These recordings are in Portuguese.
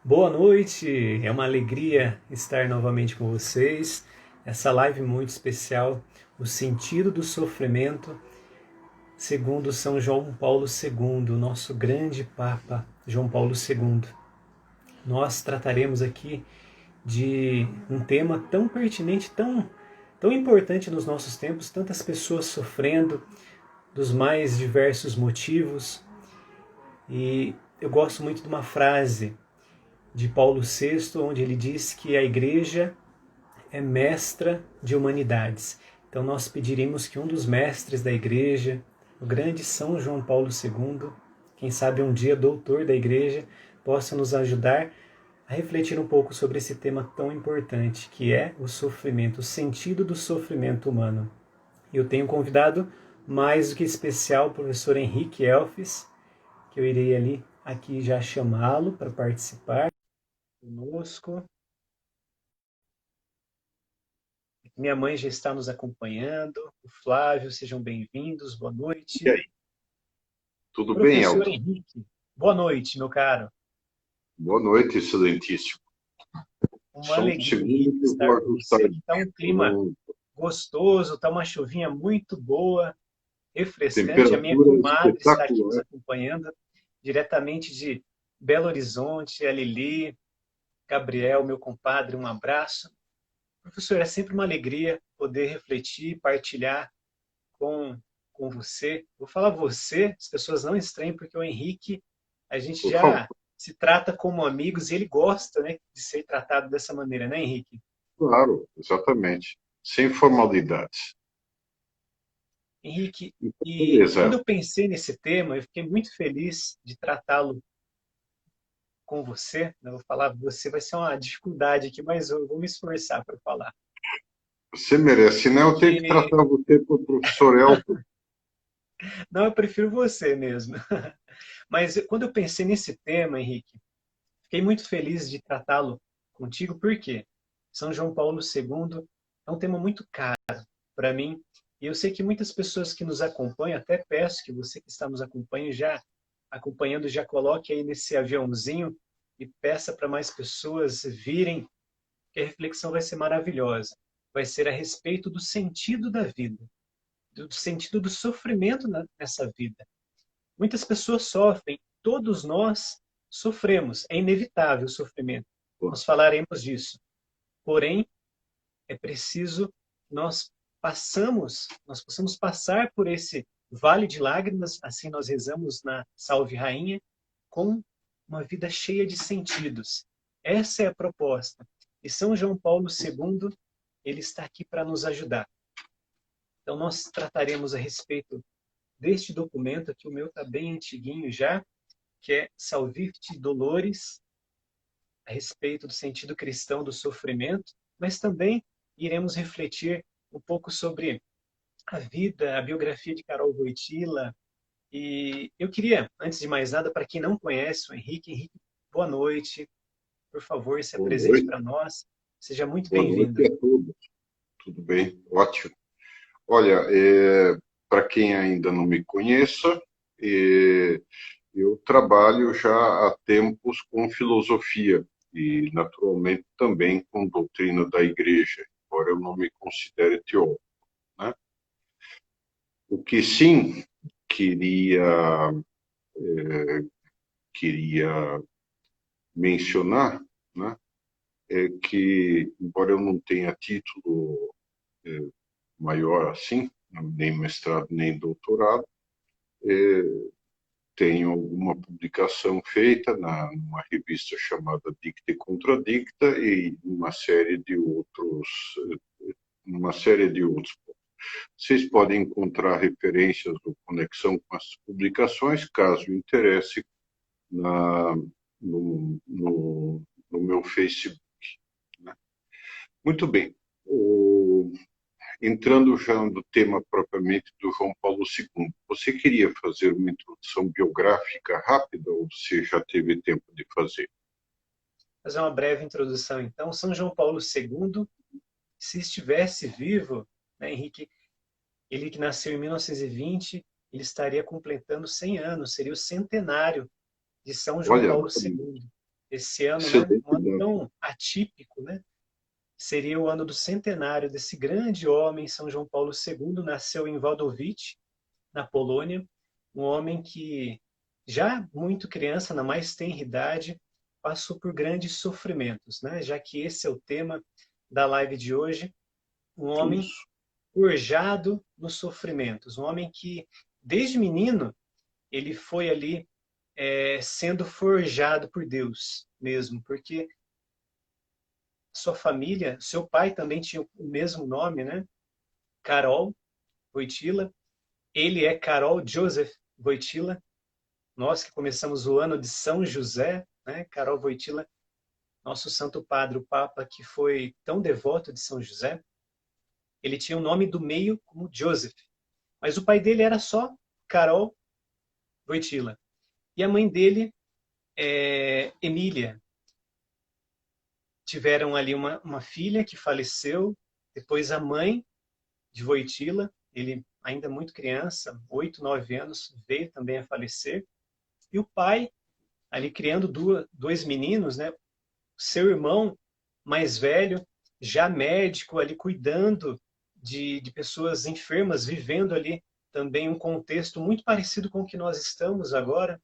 Boa noite, é uma alegria estar novamente com vocês. Essa live muito especial, o sentido do sofrimento, segundo São João Paulo II, nosso grande Papa João Paulo II. Nós trataremos aqui de um tema tão pertinente, tão importante nos nossos tempos, tantas pessoas sofrendo dos mais diversos motivos. E eu gosto muito de uma frase de Paulo VI, onde ele diz que a igreja é mestra de humanidades. Então nós pediremos que um dos mestres da igreja, o grande São João Paulo II, quem sabe um dia doutor da igreja, possa nos ajudar a refletir um pouco sobre esse tema tão importante, que é o sofrimento, o sentido do sofrimento humano. Eu tenho convidado mais do que especial o professor Henrique Elfes, que eu irei aqui já chamá-lo para participar conosco. Minha mãe já está nos acompanhando. O Flávio, sejam bem-vindos. Boa E noite. aí, tudo bem, Professor Elton? Henrique, boa noite, meu caro. Boa noite, excelentíssimo. Uma Só um alegria, segundo Henrique, que eu vou estar com ajustar você. Aqui está aqui. um clima gostoso, está uma chuvinha muito boa, refrescante. A minha Temperatura comadre está aqui nos espetacular. acompanhando, diretamente de Belo Horizonte, a Lili, Gabriel, meu compadre, um abraço. Professor, é sempre uma alegria poder refletir, partilhar com, com você. Vou falar você, as pessoas não estranhem, porque o Henrique, a gente Por favor. já se trata como amigos e ele gosta, né, de ser tratado dessa maneira, né, Henrique? Claro, exatamente. Sem formalidades. Henrique, Então, e beleza, quando Elton. eu pensei nesse tema, eu fiquei muito feliz de tratá-lo com você. Eu vou falar você, vai ser uma dificuldade aqui, mas eu vou me esforçar para falar. Você merece, né? Eu tenho que Porque, tratar você por professor Elton. não, eu prefiro você mesmo. Mas quando eu pensei nesse tema, Henrique, fiquei muito feliz de tratá-lo contigo, porque São João Paulo II é um tema muito caro para mim, e eu sei que muitas pessoas que nos acompanham, até peço que você que está nos acompanhando, já coloque aí nesse aviãozinho e peça para mais pessoas virem, que a reflexão vai ser maravilhosa. Vai ser a respeito do sentido da vida, do sentido do sofrimento nessa vida. Muitas pessoas sofrem, todos nós sofremos, é inevitável o sofrimento. Nós falaremos disso. Porém, é preciso que nós possamos passar por esse vale de lágrimas, assim nós rezamos na Salve Rainha, com uma vida cheia de sentidos. Essa é a proposta. E São João Paulo II, ele está aqui para nos ajudar. Então nós trataremos a respeito deste documento, que o meu está bem antiguinho já, que é Salvifici Dolores, a respeito do sentido cristão do sofrimento, mas também iremos refletir um pouco sobre a vida, a biografia de Carol Wojtyla. E eu queria, antes de mais nada, para quem não conhece o Henrique, boa noite, por favor, se Boa apresente noite. para nós, seja muito Boa noite bem-vindo. a todos. Tudo bem? Ótimo. Olha, para quem ainda não me conheça, é, eu trabalho já há tempos com filosofia e, naturalmente, também com doutrina da igreja, embora eu não me considere teólogo, né? O que sim queria, queria mencionar, né, é que, embora eu não tenha título maior assim, nem mestrado nem doutorado, tenho uma publicação feita numa revista chamada Dicta e Contradicta e uma série de outros. Vocês podem encontrar referências ou conexão com as publicações, caso interesse, na, no meu Facebook, né? Muito bem. Entrando já no tema propriamente do João Paulo II, você queria fazer uma introdução biográfica rápida ou você já teve tempo de fazer? Fazer uma breve introdução, então. São João Paulo II, se estivesse vivo, né, Henrique, ele que nasceu em 1920, ele estaria completando 100 anos, seria o centenário de São João Olha, Paulo II. esse ano, né, Excelente um ano data. tão atípico, né, seria o ano do centenário desse grande homem, São João Paulo II, nasceu em Wadowice, na Polônia, um homem que, já muito criança, na mais tenra idade, passou por grandes sofrimentos, né? Já que esse é o tema da live de hoje, um homem Isso. forjado nos sofrimentos, um homem que, desde menino, ele foi ali sendo forjado por Deus mesmo, porque sua família, seu pai também tinha o mesmo nome, né? Karol Wojtyla. Ele é Karol Joseph Wojtyla. Nós que começamos o ano de São José, né? Karol Wojtyla, nosso Santo Padre, o Papa, que foi tão devoto de São José, ele tinha o nome do meio como Joseph, mas o pai dele era só Karol Wojtyla. E a mãe dele, Emília. Tiveram ali uma filha que faleceu, depois a mãe de Wojtyla, ele ainda muito criança, 8, 9 anos, veio também a falecer, e o pai, ali criando dois meninos, né? Seu irmão mais velho, já médico, ali cuidando de pessoas enfermas, vivendo ali também um contexto muito parecido com o que nós estamos agora,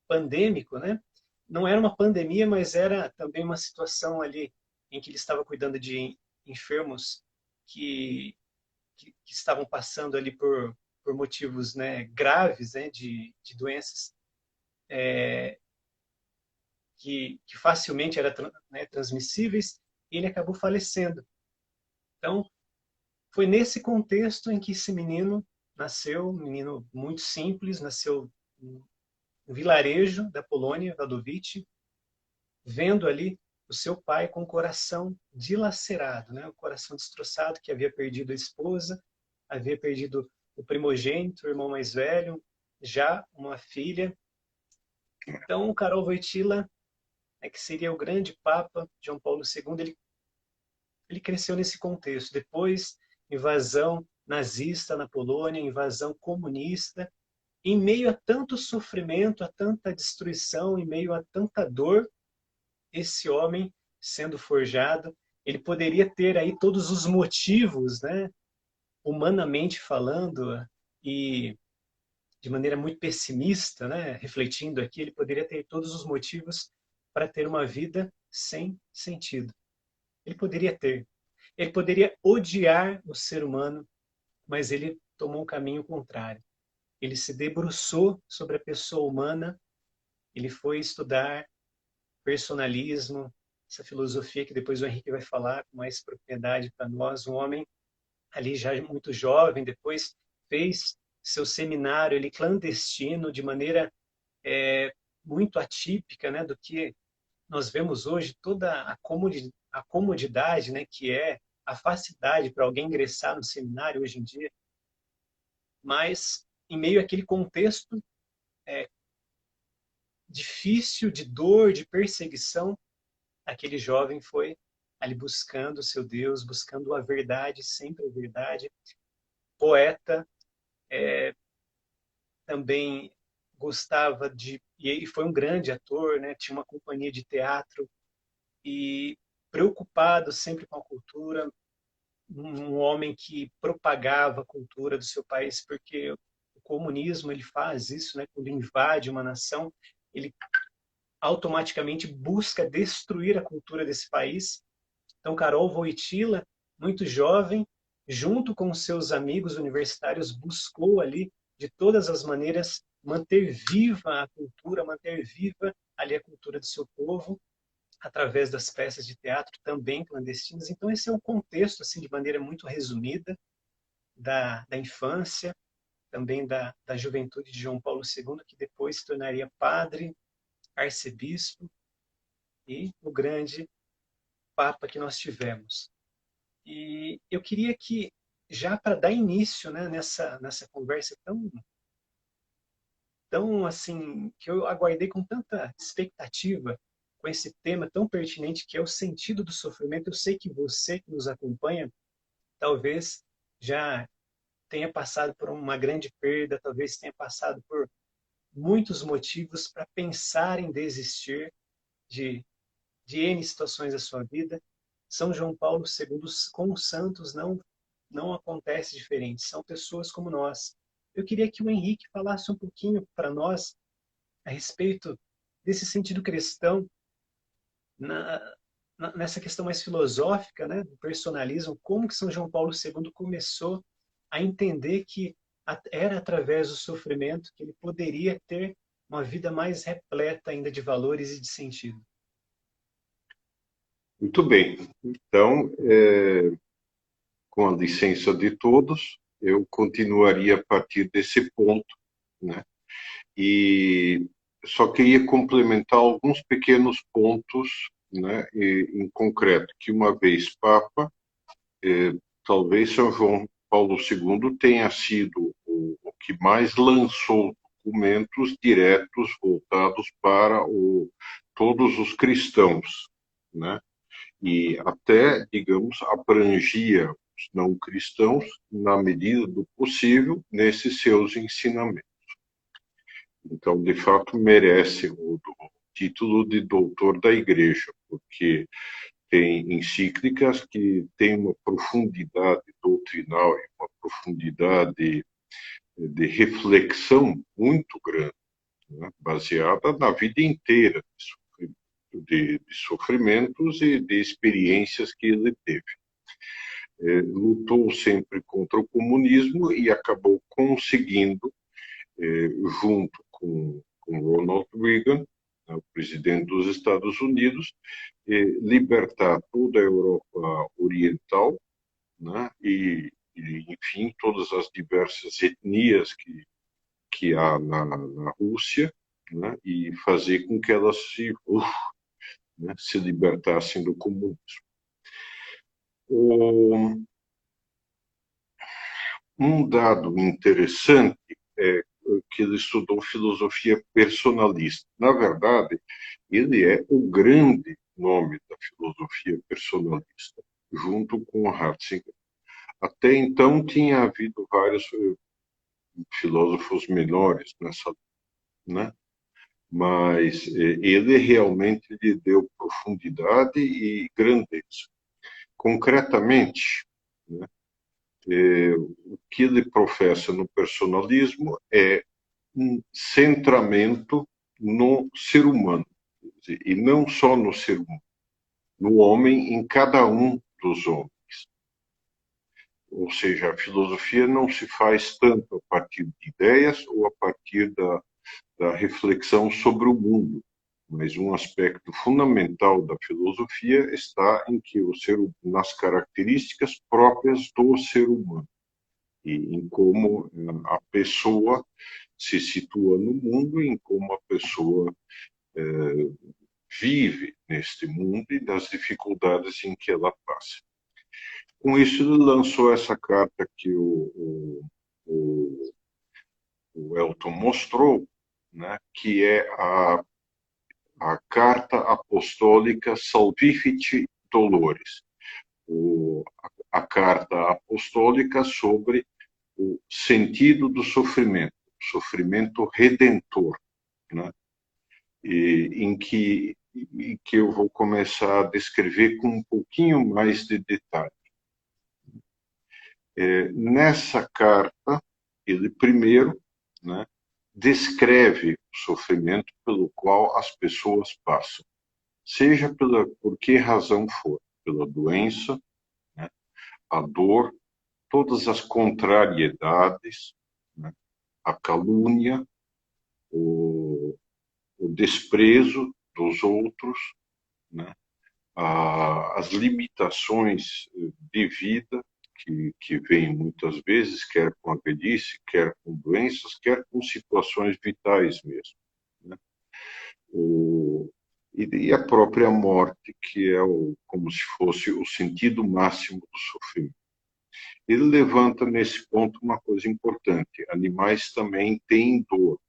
pandêmico, né? Não era uma pandemia, mas era também uma situação ali em que ele estava cuidando de enfermos que, que estavam passando ali por motivos, né, graves, né, de doenças que facilmente eram, né, transmissíveis, e ele acabou falecendo. Então, foi nesse contexto em que esse menino nasceu, um menino muito simples, nasceu no vilarejo da Polônia, Wadowice, vendo ali o seu pai com o coração dilacerado, né? O coração destroçado, que havia perdido a esposa, havia perdido o primogênito, o irmão mais velho, já uma filha. Então, o Karol Wojtyla, que seria o grande Papa João Paulo II, ele cresceu nesse contexto. Depois, invasão nazista na Polônia, invasão comunista, em meio a tanto sofrimento, a tanta destruição, em meio a tanta dor, esse homem sendo forjado, ele poderia ter aí todos os motivos, né, humanamente falando, e de maneira muito pessimista, né, refletindo aqui, ele poderia ter todos os motivos para ter uma vida sem sentido. Ele poderia ter. Ele poderia odiar o ser humano, mas ele tomou um caminho contrário. Ele se debruçou sobre a pessoa humana, ele foi estudar personalismo, essa filosofia que depois o Henrique vai falar com mais propriedade para nós. Um homem ali já muito jovem, depois fez seu seminário ali clandestino, de maneira muito atípica, né, do que nós vemos hoje, toda a comodidade, né, que é a facilidade para alguém ingressar no seminário hoje em dia, mas em meio àquele contexto difícil, de dor, de perseguição, aquele jovem foi ali buscando o seu Deus, buscando a verdade, sempre a verdade. Poeta, também gostava e ele foi um grande ator, né? Tinha uma companhia de teatro e preocupado sempre com a cultura, um homem que propagava a cultura do seu país, porque o comunismo ele faz isso, né? Quando invade uma nação, ele automaticamente busca destruir a cultura desse país. Então, Karol Wojtyla, muito jovem, junto com seus amigos universitários, buscou ali, de todas as maneiras, manter viva a cultura, manter viva ali a cultura do seu povo, através das peças de teatro também clandestinas. Então, esse é o contexto, assim, de maneira muito resumida, da infância, também da juventude de João Paulo II, que depois se tornaria padre, arcebispo e o grande Papa que nós tivemos. E eu queria que, já para dar início, né, nessa conversa tão assim, que eu aguardei com tanta expectativa, com esse tema tão pertinente que é o sentido do sofrimento, eu sei que você que nos acompanha, talvez já tenha passado por uma grande perda, talvez tenha passado por muitos motivos para pensar em desistir, de, de N situações da sua vida. São João Paulo II, com os santos, não acontece diferente. São pessoas como nós. Eu queria que o Henrique falasse um pouquinho para nós a respeito desse sentido cristão na, nessa questão mais filosófica, né, do personalismo, como que São João Paulo II começou a entender que era através do sofrimento que ele poderia ter uma vida mais repleta ainda de valores e de sentido. Muito bem. Então, com a licença de todos, eu continuaria a partir desse ponto, né? E só queria complementar alguns pequenos pontos, né, em concreto, que uma vez Papa, talvez São João Paulo II tenha sido o que mais lançou documentos diretos voltados para todos os cristãos, né? E até, digamos, abrangia os não cristãos, na medida do possível, nesses seus ensinamentos. Então, de fato, merece o título de doutor da Igreja, porque tem encíclicas que têm uma profundidade doutrinal e uma profundidade de reflexão muito grande, né? Baseada na vida inteira de sofrimentos e de experiências que ele teve. Lutou sempre contra o comunismo e acabou conseguindo, junto com Ronald Reagan, né, o presidente dos Estados Unidos, libertar toda a Europa Oriental, né, enfim, todas as diversas etnias que há na Rússia, né, e fazer com que elas né, se libertassem do comunismo. Um dado interessante é que ele estudou filosofia personalista. Na verdade, ele é o grande nome da filosofia personalista, junto com Ratzinger. Até então tinha havido vários filósofos menores nessa, né? Mas ele realmente lhe deu profundidade e grandeza. Concretamente, né, o que ele professa no personalismo é um centramento no ser humano, e não só no ser humano, no homem em cada um dos homens. Ou seja, a filosofia não se faz tanto a partir de ideias ou a partir da reflexão sobre o mundo, mas um aspecto fundamental da filosofia está em que nas características próprias do ser humano e em como a pessoa se situa no mundo, em como a pessoa vive neste mundo e das dificuldades em que ela passa. Com isso, ele lançou essa carta que o Elton mostrou, né, que é a Carta Apostólica Salvifici Dolores, a carta apostólica sobre o sentido do sofrimento, o sofrimento redentor, né? Em que eu vou começar a descrever com um pouquinho mais de detalhe. Nessa carta, ele primeiro, né, descreve o sofrimento pelo qual as pessoas passam, seja por que razão for, pela doença, né, a dor, todas as contrariedades, né, a calúnia, o desprezo dos outros, né, as limitações de vida que vêm muitas vezes, quer com a velhice, quer com doenças, quer com situações vitais mesmo, né? E a própria morte, que é como se fosse o sentido máximo do sofrimento. Ele levanta nesse ponto uma coisa importante: animais também têm dor,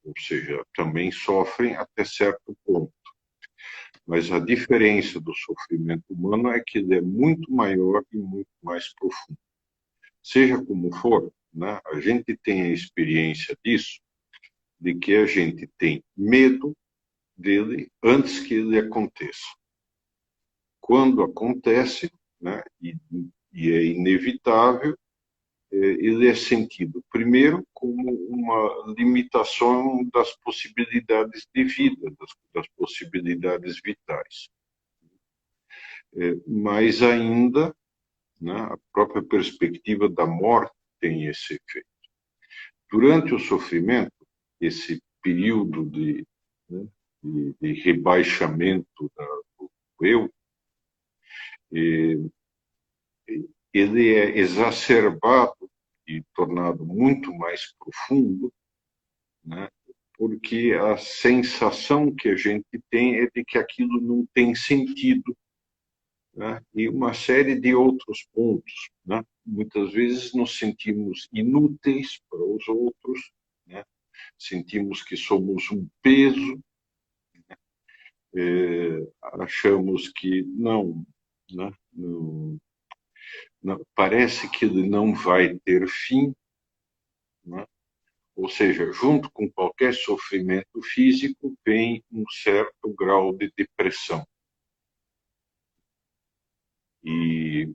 ou seja, também sofrem até certo ponto. Mas a diferença do sofrimento humano é que ele é muito maior e muito mais profundo. Seja como for, né, a gente tem a experiência disso, de que a gente tem medo dele antes que ele aconteça. Quando acontece, né, e é inevitável, ele é sentido, primeiro, como uma limitação das possibilidades de vida, das possibilidades vitais. Mais ainda, né, a própria perspectiva da morte tem esse efeito. Durante o sofrimento, esse período né, de rebaixamento do eu, ele é exacerbado e tornado muito mais profundo, né, porque a sensação que a gente tem é de que aquilo não tem sentido, né, e uma série de outros pontos. Né? Muitas vezes nos sentimos inúteis para os outros, né? Sentimos que somos um peso, achamos que não, né? Não, parece que ele não vai ter fim, né? Ou seja, junto com qualquer sofrimento físico vem um certo grau de depressão. E,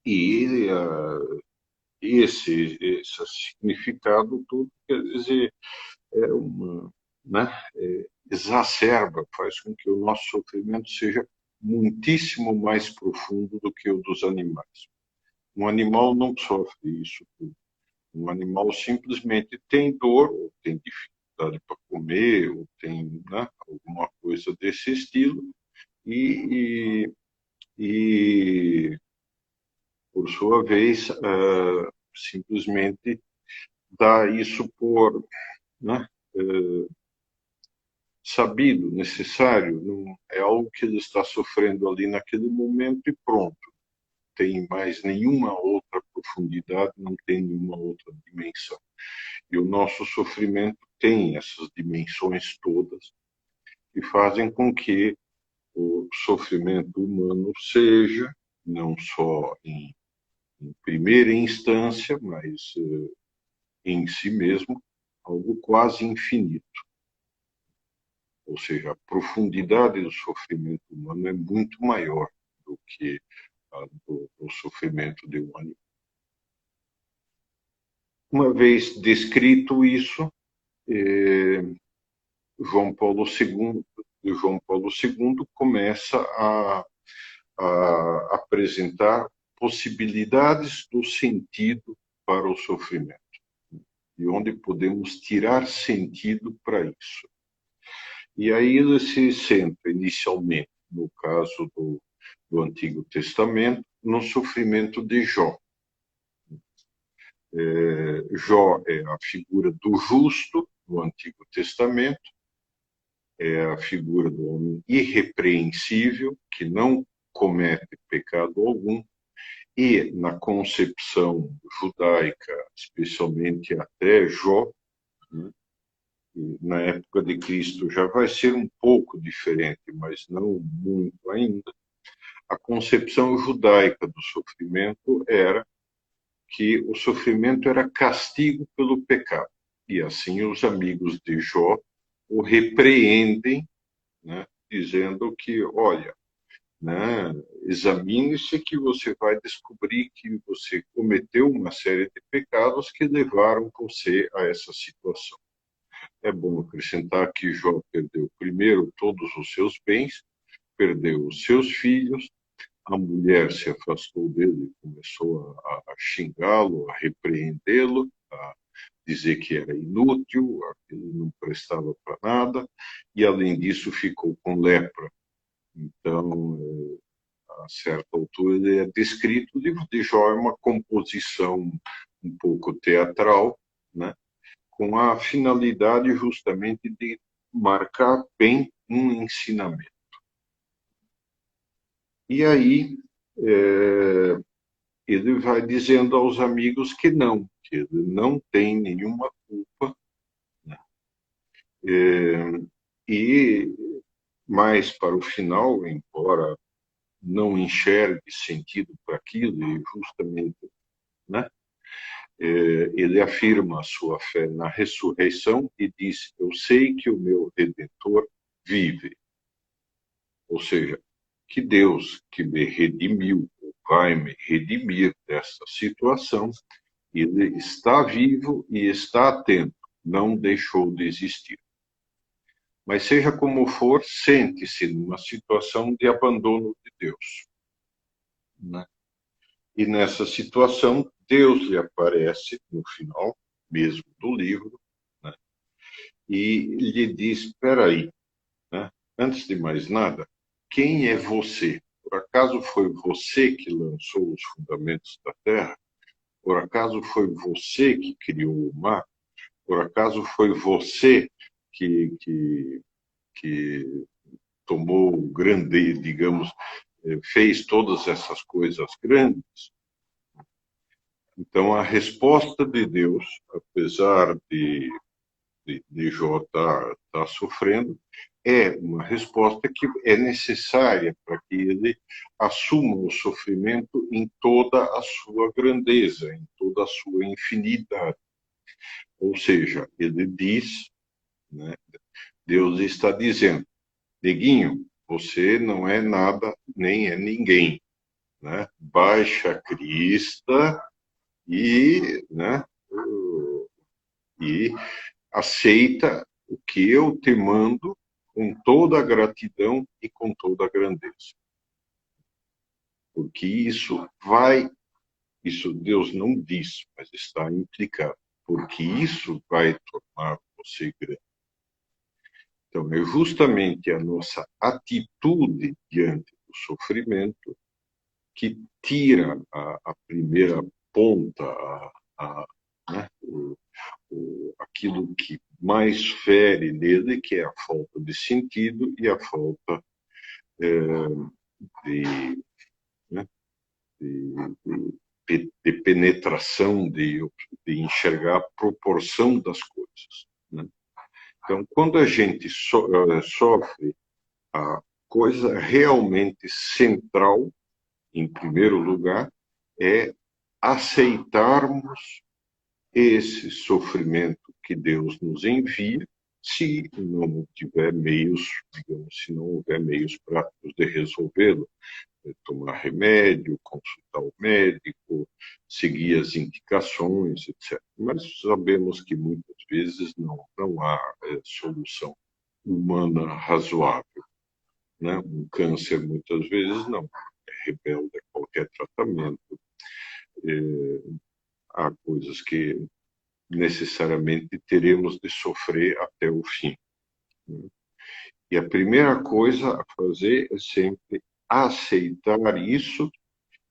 e esse significado todo, quer dizer, é uma, né, exacerba, faz com que o nosso sofrimento seja muitíssimo mais profundo do que o dos animais. Um animal não sofre isso tudo. Um animal simplesmente tem dor, ou tem dificuldade para comer, ou tem, né, alguma coisa desse estilo, e, e por sua vez, simplesmente dá isso por, né, sabido, necessário, não é algo que ele está sofrendo ali naquele momento e pronto. Tem mais nenhuma outra profundidade, não tem nenhuma outra dimensão. E o nosso sofrimento tem essas dimensões todas que fazem com que o sofrimento humano seja, não só em primeira instância, mas em si mesmo, algo quase infinito. Ou seja, a profundidade do sofrimento humano é muito maior do que a do sofrimento de um animal. Uma vez descrito isso, João Paulo II começa a apresentar possibilidades do sentido para o sofrimento, e onde podemos tirar sentido para isso. E aí ele se centra inicialmente, no caso do Antigo Testamento, no sofrimento de Jó. Jó é a figura do justo no Antigo Testamento, é a figura do homem irrepreensível, que não comete pecado algum, e na concepção judaica, especialmente até Jó, né, na época de Cristo já vai ser um pouco diferente, mas não muito ainda. A concepção judaica do sofrimento era que o sofrimento era castigo pelo pecado. E assim os amigos de Jó o repreendem, né, dizendo que, olha, né, examine-se que você vai descobrir que você cometeu uma série de pecados que levaram você a essa situação. É bom acrescentar que Jó perdeu primeiro todos os seus bens, perdeu os seus filhos, a mulher se afastou dele e começou a xingá-lo, a repreendê-lo, a dizer que era inútil, que ele não prestava para nada, e além disso ficou com lepra. Então, a certa altura, ele é descrito. O livro de Jó é uma composição um pouco teatral, né, com a finalidade justamente de marcar bem um ensinamento. E aí, ele vai dizendo aos amigos que ele não tem nenhuma culpa, né? E mais para o final, embora não enxergue sentido para aquilo, e justamente, né, ele afirma a sua fé na ressurreição e diz: eu sei que o meu Redentor vive. Ou seja, que Deus que me redimiu, vai me redimir dessa situação, ele está vivo e está atento, não deixou de existir. Mas seja como for, sente-se numa situação de abandono de Deus, né? E nessa situação, Deus lhe aparece no final mesmo do livro, né? E lhe diz: espera aí, né? Antes de mais nada, quem é você? Por acaso foi você que lançou os fundamentos da Terra? Por acaso foi você que criou o mar? Por acaso foi você que tomou grande, digamos, fez todas essas coisas grandes? Então, a resposta de Deus, apesar de Jó estar sofrendo, é uma resposta que é necessária para que ele assuma o sofrimento em toda a sua grandeza, em toda a sua infinidade. Ou seja, ele diz, né, Deus está dizendo: neguinho, você não é nada, nem é ninguém, né? Baixa a crista né, e aceita o que eu te mando com toda a gratidão e com toda a grandeza. Porque isso Deus não diz, mas está implicado, porque isso vai tornar você grande. Então, é justamente a nossa atitude diante do sofrimento que tira a primeira ponta, né, aquilo que mais fere nele, que é a falta de sentido e a falta de, né, de penetração, de enxergar a proporção das coisas, né? Então, quando a gente sofre, a coisa realmente central, em primeiro lugar, é aceitarmos esse sofrimento que Deus nos envia, se não tiver meios, digamos, se não houver meios práticos de resolvê-lo, tomar remédio, consultar o médico, seguir as indicações, etc. Mas sabemos que muitas vezes não há solução humana razoável, né? Um câncer, muitas vezes, não é rebelde a qualquer tratamento. Há coisas que necessariamente teremos de sofrer até o fim. E a primeira coisa a fazer é sempre aceitar isso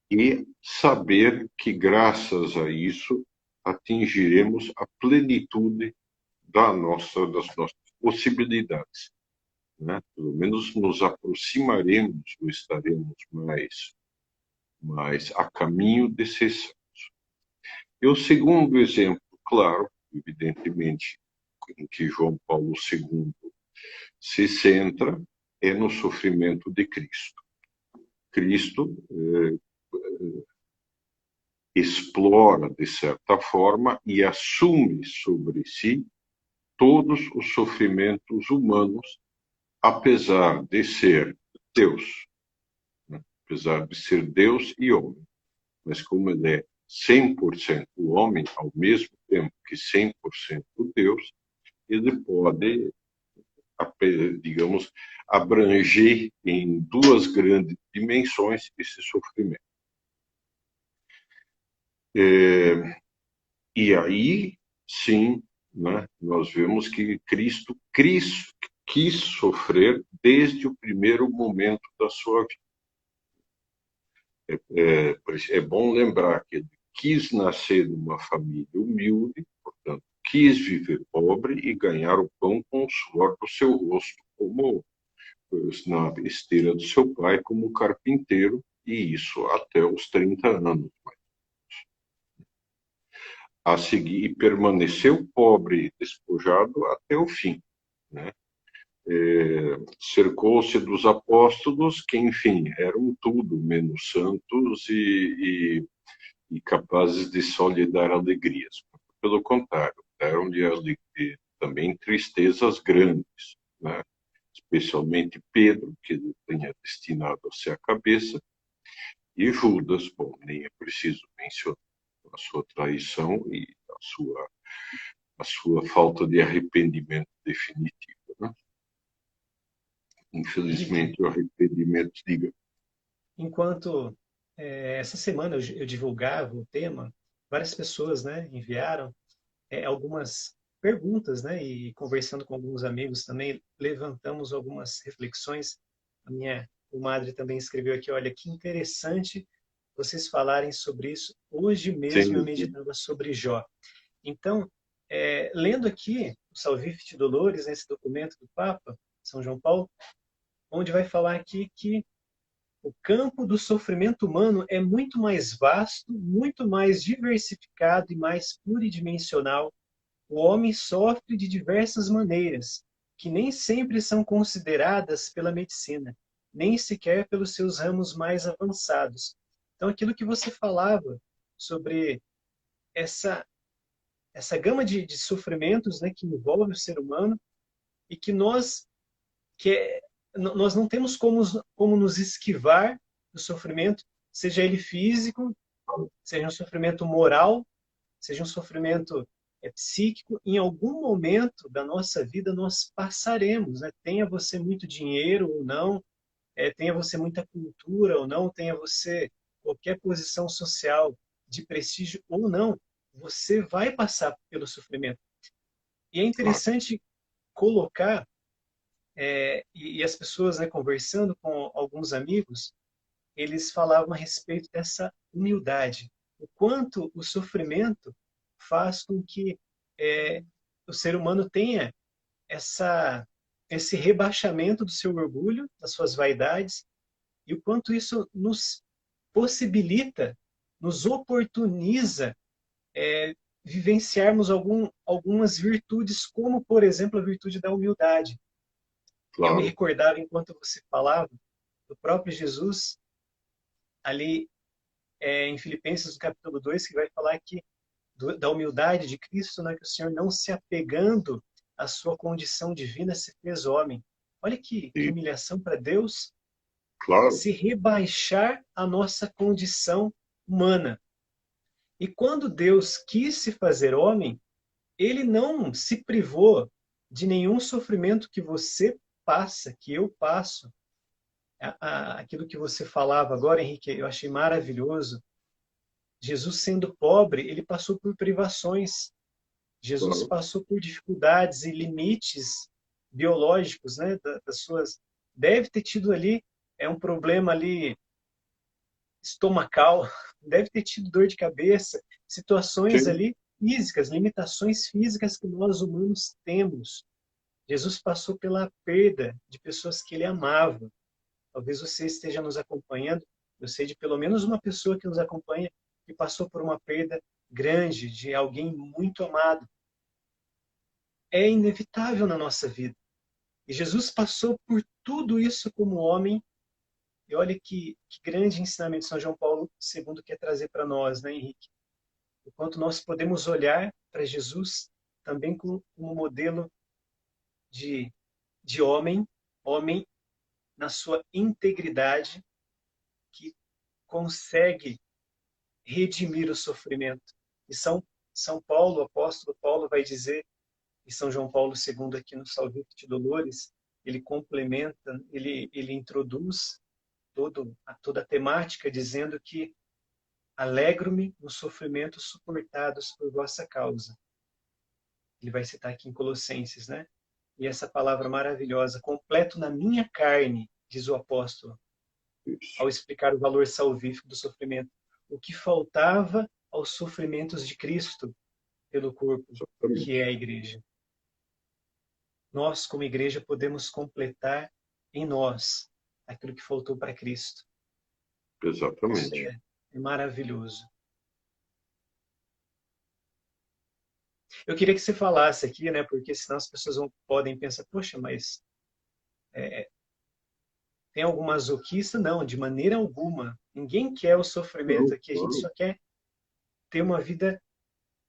e saber que, graças a isso, atingiremos a plenitude das nossas possibilidades, né? Pelo menos nos aproximaremos ou estaremos mais a caminho de ser salvos. E o segundo exemplo, claro, evidentemente, em que João Paulo II se centra é no sofrimento de Cristo. Cristo explora, de certa forma, e assume sobre si todos os sofrimentos humanos, apesar de ser Deus, né? Apesar de ser Deus e homem. Mas como ele é 100% homem, ao mesmo tempo que 100% Deus, ele pode, digamos, abranger em duas grandes dimensões esse sofrimento. E aí, sim, né, nós vemos que Cristo quis sofrer desde o primeiro momento da sua vida. É bom lembrar que ele quis nascer numa família humilde, portanto, quis viver pobre e ganhar o pão com o suor do seu rosto, como na esteira do seu pai, como carpinteiro, e isso até os 30 anos. A seguir, permaneceu pobre e despojado até o fim, né? Cercou-se dos apóstolos, que, enfim, eram tudo menos santos e e capazes de só lhe dar alegrias. Pelo contrário, deram-lhe também tristezas grandes, né? Especialmente Pedro, que ele tinha destinado a ser a cabeça, e Judas, bom, nem é preciso mencionar a sua traição e a sua falta de arrependimento definitivo, né? Henrique, Infelizmente, o arrependimento, diga. enquanto essa semana eu divulgava o tema, várias pessoas, né, enviaram algumas perguntas, né, e conversando com alguns amigos também, levantamos algumas reflexões. A minha comadre também escreveu aqui, olha, que interessante vocês falarem sobre isso. Hoje mesmo eu Sim, meditava sobre Jó. Então, lendo aqui o Salvifici Dolores, nesse documento do Papa, São João Paulo, onde vai falar aqui que o campo do sofrimento humano é muito mais vasto, muito mais diversificado e mais pluridimensional. O homem sofre de diversas maneiras, que nem sempre são consideradas pela medicina, nem sequer pelos seus ramos mais avançados. Então, aquilo que você falava sobre essa, essa gama de sofrimentos, né, que envolve o ser humano e que nós não temos como nos esquivar do sofrimento, seja ele físico, seja um sofrimento moral, seja um sofrimento psíquico, em algum momento da nossa vida nós passaremos, né? Tenha você muito dinheiro ou não, tenha você muita cultura ou não, tenha você qualquer posição social de prestígio ou não, você vai passar pelo sofrimento. E é claro. interessante colocar, e as pessoas, né, conversando com alguns amigos, eles falavam a respeito dessa humildade, o quanto o sofrimento faz com que o ser humano tenha essa, esse rebaixamento do seu orgulho, das suas vaidades, e o quanto isso nos possibilita, nos oportuniza vivenciarmos algumas virtudes, como, por exemplo, a virtude da humildade. E eu me Claro. recordava, enquanto você falava, do próprio Jesus, ali em Filipenses, no capítulo 2, que vai falar que da humildade de Cristo, né, que o Senhor, não se apegando à sua condição divina, se fez homem. Olha que E, humilhação para Deus, claro, se rebaixar a nossa condição humana. E quando Deus quis se fazer homem, ele não se privou de nenhum sofrimento que você passa, que eu passo. Aquilo que você falava agora, Henrique, eu achei maravilhoso. Jesus, sendo pobre, ele passou por privações. Jesus claro. passou por dificuldades e limites biológicos, né, das suas. Deve ter tido ali um problema ali estomacal, deve ter tido dor de cabeça, situações Sim, ali físicas, limitações físicas que nós humanos temos. Jesus passou pela perda de pessoas que ele amava. Talvez você esteja nos acompanhando, eu sei de pelo menos uma pessoa que nos acompanha que passou por uma perda grande de alguém muito amado. É inevitável na nossa vida. E Jesus passou por tudo isso como homem. E olha que grande ensinamento São João Paulo II quer trazer para nós, né, Henrique? O quanto nós podemos olhar para Jesus também como um modelo de, de homem, homem na sua integridade, que consegue redimir o sofrimento. E São Paulo, o apóstolo Paulo, vai dizer, e São João Paulo II aqui no Salvifici Dolores, ele complementa, ele introduz toda a temática dizendo que alegro-me nos sofrimentos suportados por vossa causa. Ele vai citar aqui em Colossenses, né? E essa palavra maravilhosa, completo na minha carne, diz o apóstolo, isso. ao explicar o valor salvífico do sofrimento, o que faltava aos sofrimentos de Cristo pelo corpo, que Exatamente. é a igreja. Nós, como igreja, podemos completar em nós aquilo que faltou para Cristo. Isso Exatamente. é maravilhoso. Eu queria que você falasse aqui, né? Porque senão as pessoas podem pensar, poxa, mas tem algum masoquista? Não, de maneira alguma. Ninguém quer o sofrimento Não, aqui, a gente claro. só quer ter uma vida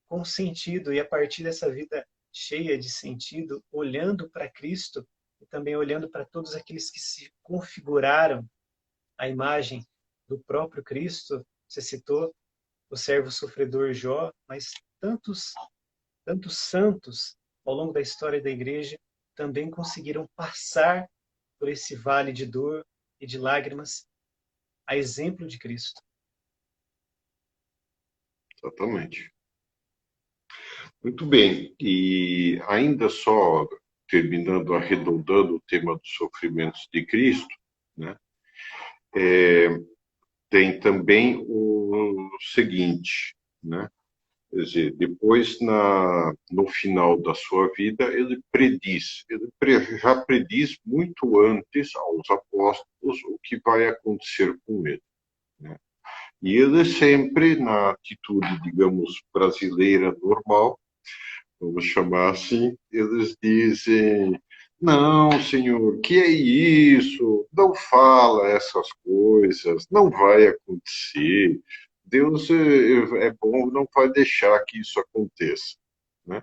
com sentido, e a partir dessa vida cheia de sentido, olhando para Cristo e também olhando para todos aqueles que se configuraram à imagem do próprio Cristo. Você citou o servo sofredor Jó, mas tantos santos ao longo da história da igreja também conseguiram passar por esse vale de dor e de lágrimas, a exemplo de Cristo. Exatamente. Muito bem. E ainda só terminando, arredondando o tema dos sofrimentos de Cristo, né? Tem também o seguinte, né? Quer dizer, depois, no final da sua vida, ele já prediz muito antes aos apóstolos o que vai acontecer com ele, né? E ele sempre, na atitude, digamos, brasileira normal, vamos chamar assim, eles dizem: não, senhor, que é isso? Não fala essas coisas, não vai acontecer. Deus é bom, não vai deixar que isso aconteça, né?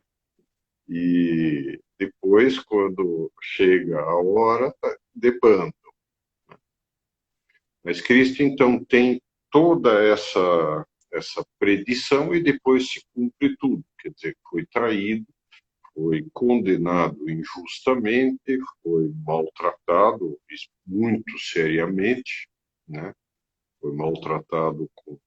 E depois, quando chega a hora, tá debando. Mas Cristo, então, tem toda essa predição e depois se cumpre tudo. Quer dizer, foi traído, foi condenado injustamente, foi maltratado muito seriamente, né? Foi maltratado com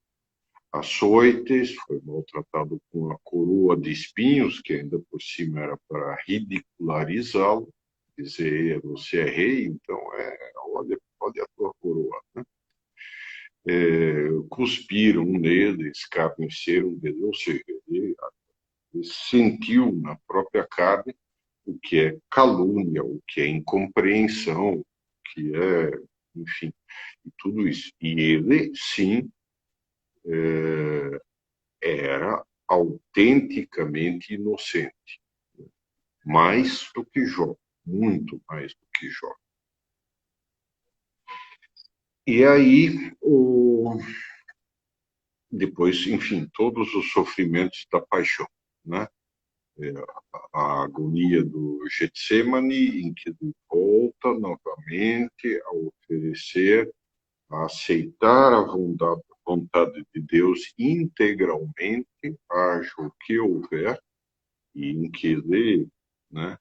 açoites, foi maltratado com a coroa de espinhos, que ainda por cima era para ridicularizá-lo, dizer, você é rei, então olha a tua coroa, né? Cuspiram nele, escarneceram dele, ou seja, ele sentiu na própria carne o que é calúnia, o que é incompreensão, o que é, enfim, e tudo isso. E ele, sim, era autenticamente inocente, mais do que Jó, muito mais do que Jó. E aí, depois, enfim, todos os sofrimentos da paixão, né? A agonia do Getsemane, em que ele volta novamente a oferecer, a aceitar a vontade de Deus integralmente, haja o que houver, e em que ele, né,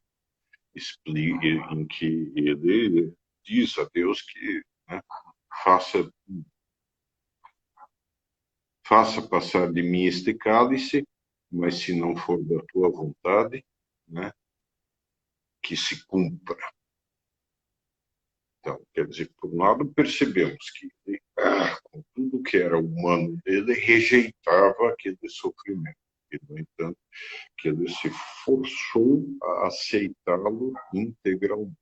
explica, em que ele diz a Deus que, né, faça, faça passar de mim este cálice, mas se não for da tua vontade, né, que se cumpra. Então, quer dizer, por um lado, percebemos que ele, com tudo que era humano dele, rejeitava aquele sofrimento. E, no entanto, que ele se forçou a aceitá-lo integralmente,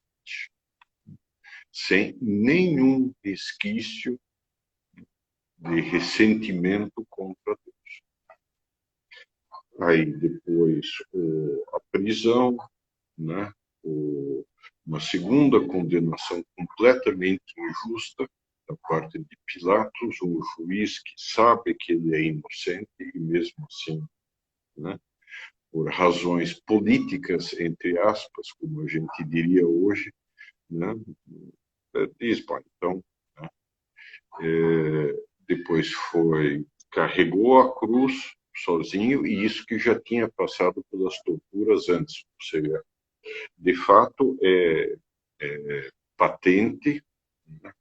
sem nenhum resquício de ressentimento contra Deus. Aí, depois, a prisão, né? Uma segunda condenação completamente injusta da parte de Pilatos, um juiz que sabe que ele é inocente e mesmo assim, né, por razões políticas, entre aspas, como a gente diria hoje, né, diz, bom, então, né, depois carregou a cruz sozinho, e isso que já tinha passado pelas torturas antes, ou seja, de fato, patente, né,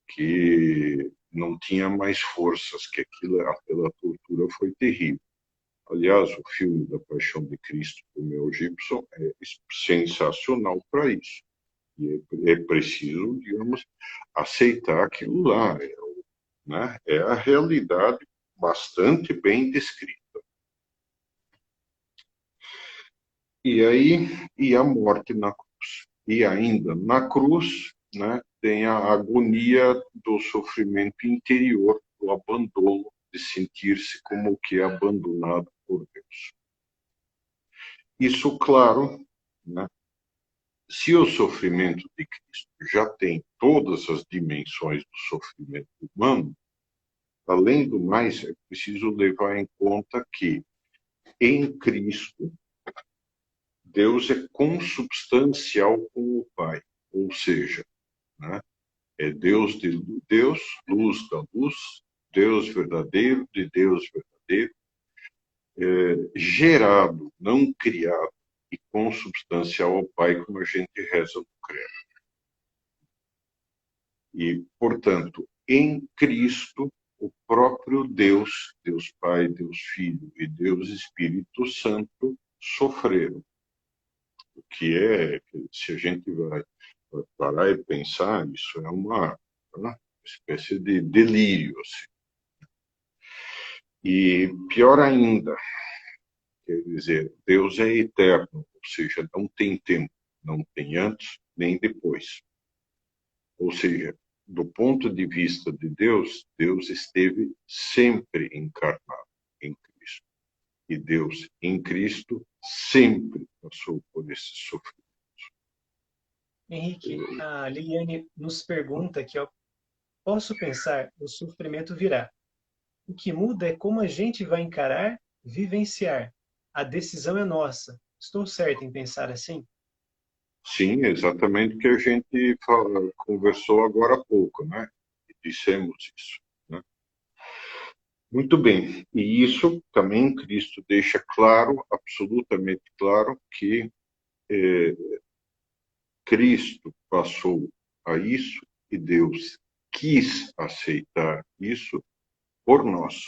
que não tinha mais forças, que aquela tortura foi terrível. Aliás, o filme da Paixão de Cristo, do Mel Gibson, é sensacional para isso. E é preciso, digamos, aceitar aquilo lá, né? É a realidade bastante bem descrita. E aí, e a morte na cruz. E ainda na cruz, né, tem a agonia do sofrimento interior, do abandono, de sentir-se como que abandonado por Deus. Isso, claro, né, se o sofrimento de Cristo já tem todas as dimensões do sofrimento humano, além do mais, é preciso levar em conta que em Cristo Deus é consubstancial com o Pai, ou seja, né, é Deus de Deus, luz da luz, Deus verdadeiro de Deus verdadeiro, gerado, não criado, e consubstancial ao Pai, como a gente reza no credo. E, portanto, em Cristo, o próprio Deus, Deus Pai, Deus Filho e Deus Espírito Santo sofreram. O que é, se a gente vai parar e pensar, isso é uma espécie de delírio. Assim. E pior ainda, quer dizer, Deus é eterno, ou seja, não tem tempo, não tem antes nem depois. Ou seja, do ponto de vista de Deus, Deus esteve sempre encarnado em Cristo. E Deus, em Cristo, sempre passou por esse sofrimento. Henrique, a Liliane nos pergunta aqui, ó, posso pensar, o sofrimento virá. O que muda é como a gente vai encarar, vivenciar. A decisão é nossa. Estou certo em pensar assim? Sim, exatamente o que a gente conversou agora há pouco, né? E dissemos isso. Né? Muito bem. E isso também Cristo deixa claro, absolutamente claro, que Cristo passou a isso e Deus quis aceitar isso por nós.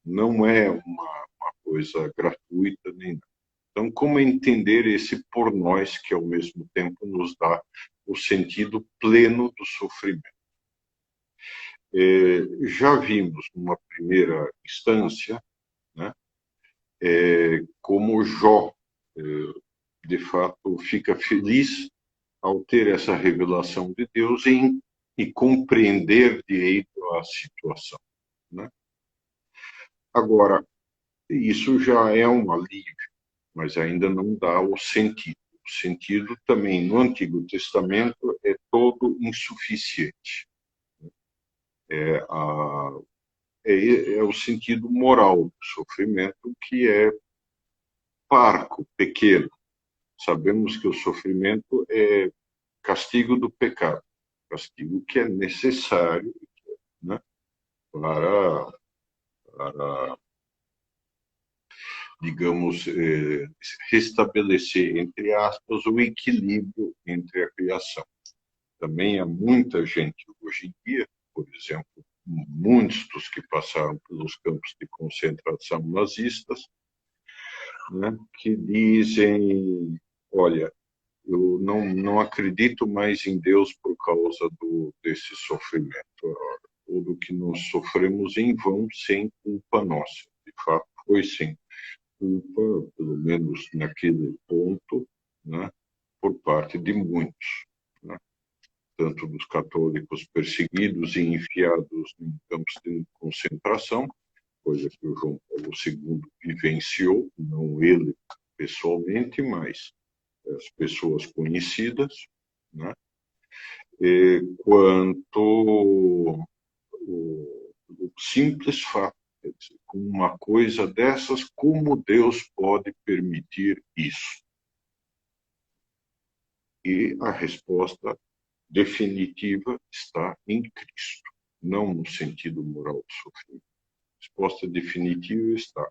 Não é uma coisa gratuita nem nada. Então, como entender esse por nós que, ao mesmo tempo, nos dá o sentido pleno do sofrimento? Já vimos, numa primeira instância, né, como Jó, de fato, fica feliz ao ter essa revelação de Deus e compreender direito a situação. Né? Agora, isso já é um alívio, mas ainda não dá o sentido. O sentido também no Antigo Testamento é todo insuficiente. É o sentido moral do sofrimento, que é parco, pequeno. Sabemos que o sofrimento é castigo do pecado, castigo que é necessário, né, para digamos, restabelecer, entre aspas, o equilíbrio entre a criação. Também há muita gente hoje em dia, por exemplo, muitos dos que passaram pelos campos de concentração nazistas, né, que dizem, olha, eu não acredito mais em Deus por causa desse sofrimento. Tudo que nós sofremos em vão, sem culpa nossa. De fato, foi sem culpa, pelo menos naquele ponto, né, por parte de muitos, né, tanto dos católicos perseguidos e enfiados em campos de concentração, coisa que o João Paulo II vivenciou, não ele pessoalmente, mas as pessoas conhecidas, né, quanto o simples fato, quer dizer, com uma coisa dessas, como Deus pode permitir isso? E a resposta definitiva está em Cristo, não no sentido moral do sofrimento. A resposta definitiva está: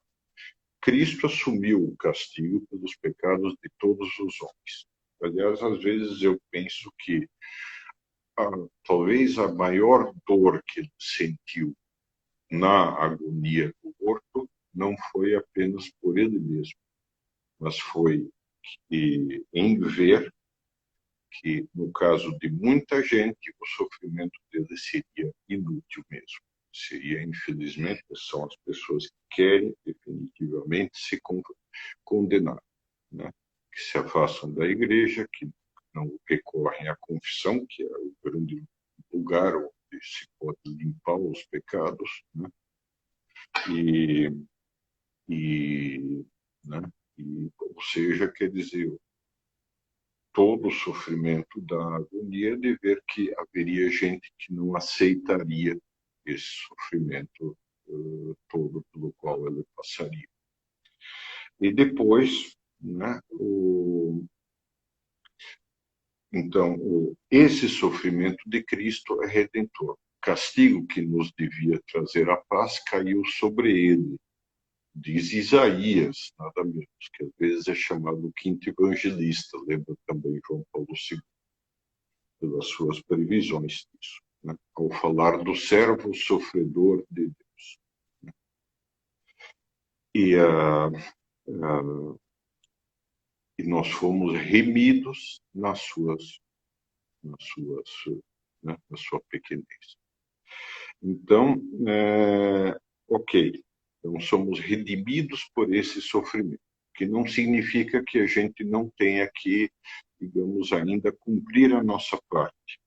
Cristo assumiu o castigo pelos pecados de todos os homens. Aliás, às vezes eu penso que talvez a maior dor que ele sentiu na agonia do morto não foi apenas por ele mesmo, mas foi em ver que, no caso de muita gente, o sofrimento dele seria inútil mesmo. Seria, infelizmente, são as pessoas que querem definitivamente se condenar, né? Que se afastam da igreja, que não recorrem à confissão, que é o grande lugar onde se pode limpar os pecados, né? E, e, né? Ou seja, quer dizer, todo o sofrimento da agonia de ver que haveria gente que não aceitaria esse sofrimento todo pelo qual ele passaria. E depois, né, esse sofrimento de Cristo é redentor. O castigo que nos devia trazer a paz caiu sobre ele. Diz Isaías, nada menos, que às vezes é chamado o quinto evangelista, lembra também João Paulo II, pelas suas previsões disso, né? Ao falar do servo sofredor de Deus. Né? E nós fomos remidos na sua pequenez. Então, ok, então somos redimidos por esse sofrimento, que não significa que a gente não tenha que, digamos, ainda cumprir a nossa parte,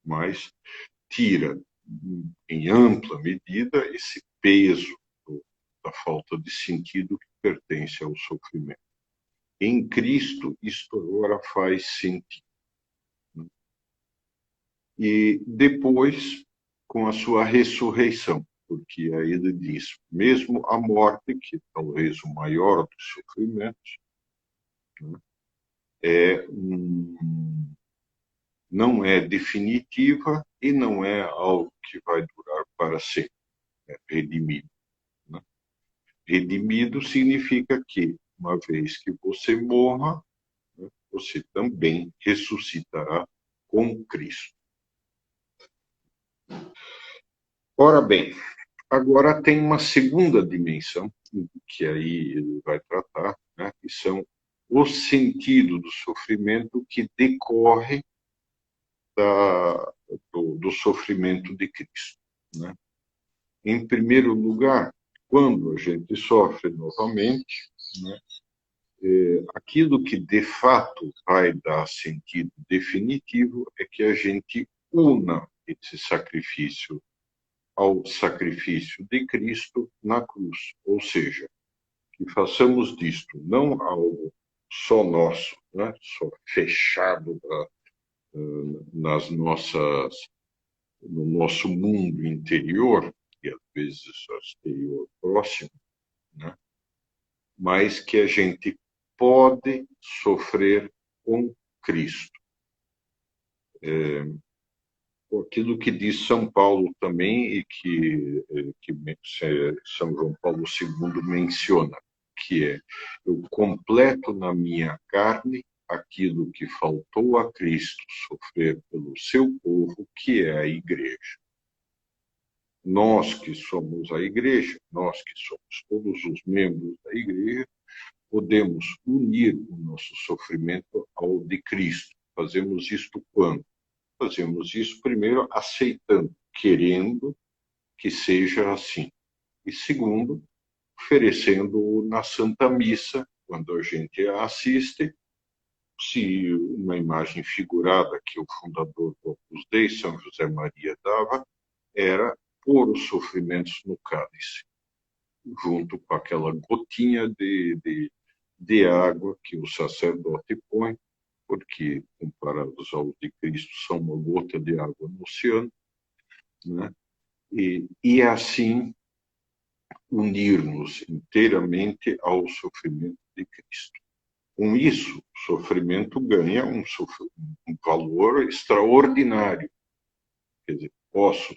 mas tira, em ampla medida, esse peso da falta de sentido que pertence ao sofrimento. Em Cristo, isto agora faz sentido. E depois, com a sua ressurreição, porque aí ele diz, mesmo a morte, que talvez o maior dos sofrimentos, né, não é definitiva e não é algo que vai durar para sempre. É redimido. Né? Redimido significa que, uma vez que você morra, né, você também ressuscitará com Cristo. Ora bem, agora tem uma segunda dimensão, que aí ele vai tratar, né, que são o sentido do sofrimento que decorre do sofrimento de Cristo. Né? Em primeiro lugar, quando a gente sofre novamente, né, aquilo que de fato vai dar sentido definitivo é que a gente una esse sacrifício ao sacrifício de Cristo na cruz, ou seja, que façamos disto não algo só nosso, né, só fechado nas nossas, no nosso mundo interior, e às vezes exterior próximo, né, mas que a gente pode sofrer com Cristo. Aquilo que diz São Paulo também e que São João Paulo II menciona, que é: eu completo na minha carne aquilo que faltou a Cristo sofrer pelo seu povo, que é a Igreja. Nós que somos a Igreja, nós que somos todos os membros da Igreja, podemos unir o nosso sofrimento ao de Cristo. Fazemos isto quando? Fazemos isso primeiro aceitando, querendo que seja assim. E segundo, oferecendo na Santa Missa, quando a gente a assiste, se uma imagem figurada que o fundador do Opus Dei, São José Maria, dava, era pôr os sofrimentos no cálice, junto com aquela gotinha de água que o sacerdote põe, porque, comparados aos de Cristo, são uma gota de água no oceano, né? E assim unir-nos inteiramente ao sofrimento de Cristo. Com isso, o sofrimento ganha um valor extraordinário. Quer dizer, posso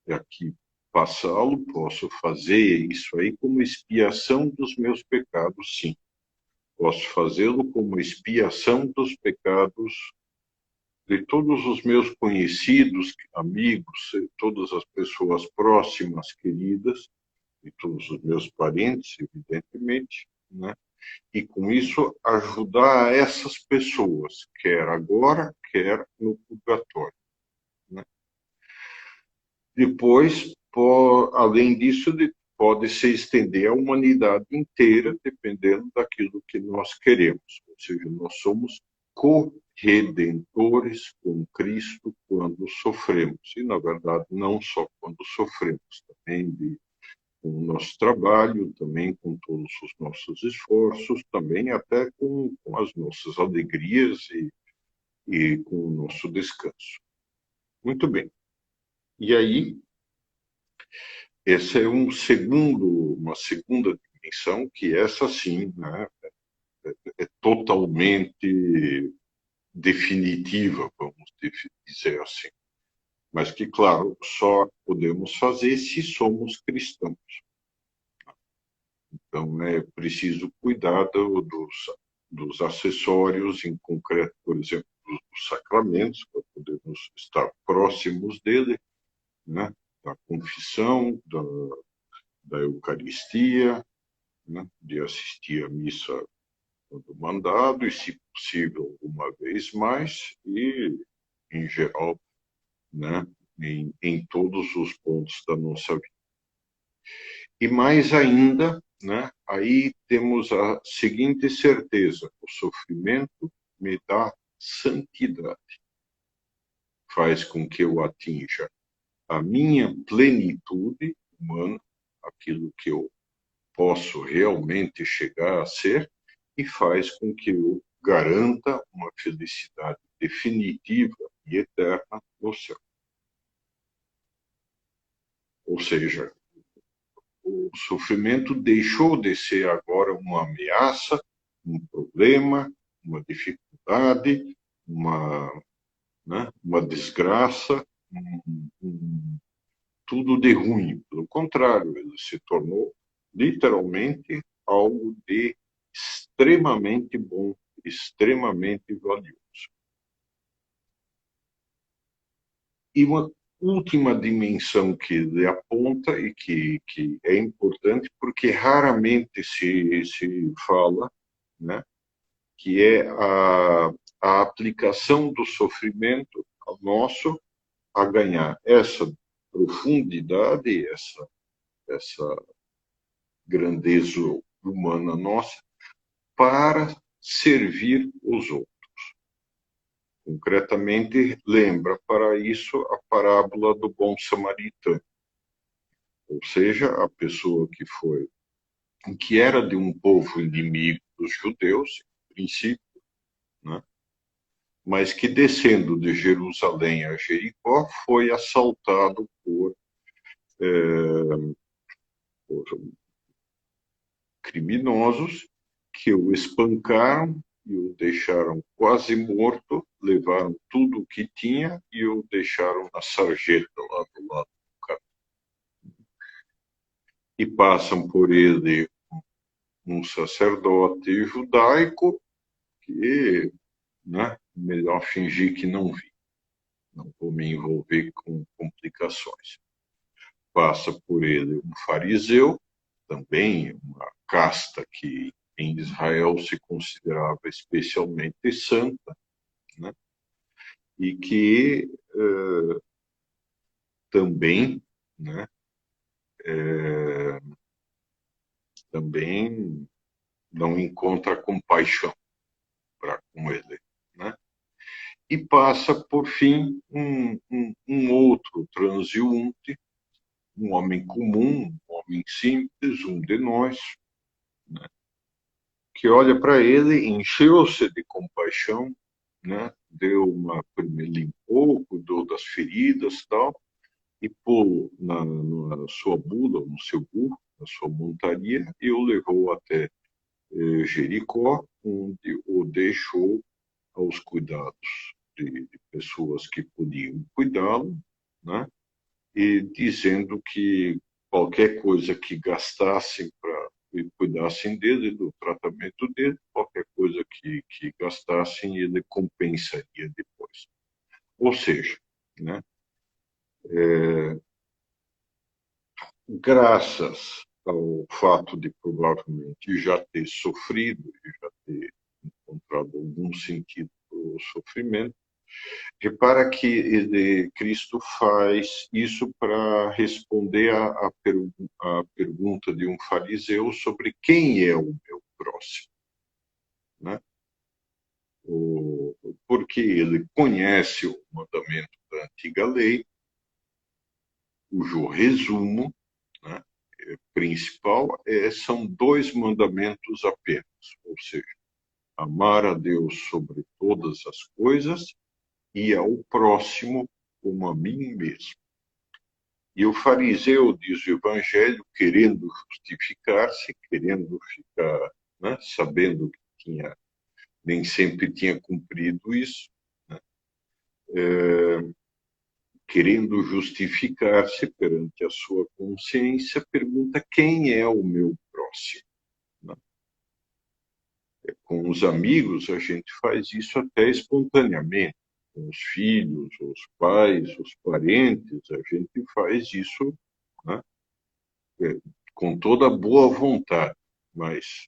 aqui passá-lo, posso fazer isso aí como expiação dos meus pecados, sim. Posso fazê-lo como expiação dos pecados de todos os meus conhecidos, amigos, todas as pessoas próximas, queridas, e todos os meus parentes, evidentemente, né? E com isso ajudar essas pessoas, quer agora, quer no purgatório. Né? Depois, além disso, pode se estender à humanidade inteira, dependendo daquilo que nós queremos. Ou seja, nós somos co-redentores com Cristo quando sofremos. E, na verdade, não só quando sofremos, também com o nosso trabalho, também com todos os nossos esforços, também até com as nossas alegrias e com o nosso descanso. Muito bem. E aí, essa é uma segunda dimensão, que essa sim, né, é totalmente definitiva, vamos dizer assim. Mas que, claro, só podemos fazer se somos cristãos. Então, é preciso cuidar dos acessórios, em concreto, por exemplo, dos sacramentos, para podermos estar próximos dele, né? Da confissão, da Eucaristia, né? De assistir à missa quando mandado, e, se possível, uma vez mais, e, em geral, né? Em todos os pontos da nossa vida. E mais ainda, né? Aí temos a seguinte certeza: o sofrimento me dá santidade, faz com que eu atinja a minha plenitude humana, aquilo que eu posso realmente chegar a ser, e faz com que eu garanta uma felicidade definitiva e eterna no céu. Ou seja, o sofrimento deixou de ser agora uma ameaça, um problema, uma dificuldade, uma desgraça, tudo de ruim. Pelo contrário, ele se tornou literalmente algo de extremamente bom, extremamente valioso. E uma última dimensão que ele aponta e que é importante, porque raramente se fala, né, que é a aplicação do sofrimento ao nosso a ganhar essa profundidade, essa grandeza humana nossa, para servir os outros. Concretamente, lembra para isso a parábola do bom samaritano. Ou seja, a pessoa que era de um povo inimigo dos judeus, em princípio, né? Mas que, descendo de Jerusalém a Jericó, foi assaltado por criminosos que o espancaram e o deixaram quase morto, levaram tudo o que tinha e o deixaram na sarjeta lá do lado do caminho. E passam por ele um sacerdote judaico que, né, melhor fingir que não vi, não vou me envolver com complicações. Passa por ele um fariseu, também uma casta que em Israel se considerava especialmente santa, né? E que também, né, também não encontra compaixão para com ele, né? E passa, por fim, um outro transeunte, um homem comum, um homem simples, um de nós, né, que olha para ele, encheu-se de compaixão, né, limpou, cuidou das feridas, tal, e pôs na sua mula, no seu burro, na sua montaria, e o levou até Jericó, onde o deixou aos cuidados de pessoas que podiam cuidá-lo, né? E dizendo que qualquer coisa que gastassem para cuidassem dele, do tratamento dele, qualquer coisa que gastassem, ele compensaria depois. Ou seja, né, graças ao fato de provavelmente já ter sofrido e já ter encontrado algum sentido para o sofrimento, repara que Cristo faz isso para responder a pergunta de um fariseu sobre quem é o meu próximo, né? Porque ele conhece o mandamento da antiga lei, cujo resumo, né, principal são dois mandamentos apenas, ou seja, amar a Deus sobre todas as coisas e ao próximo como a mim mesmo. E o fariseu, diz o Evangelho, querendo justificar-se, querendo ficar, né, sabendo que nem sempre tinha cumprido isso, né, querendo justificar-se perante a sua consciência, pergunta quem é o meu próximo. Né? Com os amigos, a gente faz isso até espontaneamente. Com os filhos, os pais, os parentes, a gente faz isso, né, com toda boa vontade. Mas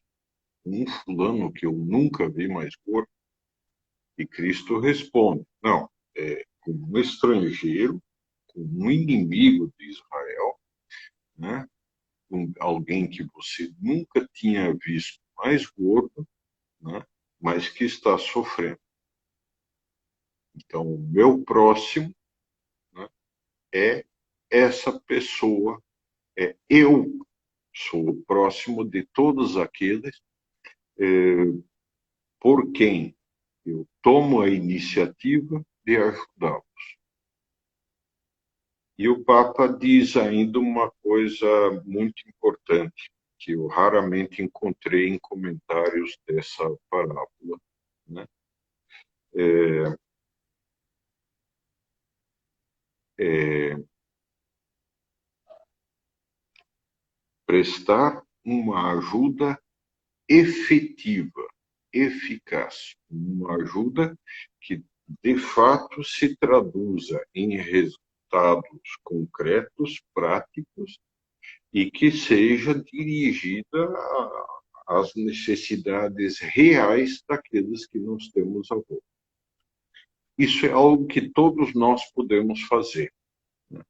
um fulano que eu nunca vi mais gordo, e Cristo responde, não, com um estrangeiro, com um inimigo de Israel, né, com alguém que você nunca tinha visto mais gordo, né, mas que está sofrendo. Então, o meu próximo, né, é essa pessoa, eu sou o próximo de todos aqueles por quem eu tomo a iniciativa de ajudá-lo. E o Papa diz ainda uma coisa muito importante, que eu raramente encontrei em comentários dessa parábola, né? Prestar uma ajuda efetiva, eficaz, uma ajuda que de fato se traduza em resultados concretos, práticos, e que seja dirigida às necessidades reais daqueles que nós temos a volta. Isso é algo que todos nós podemos fazer. Né?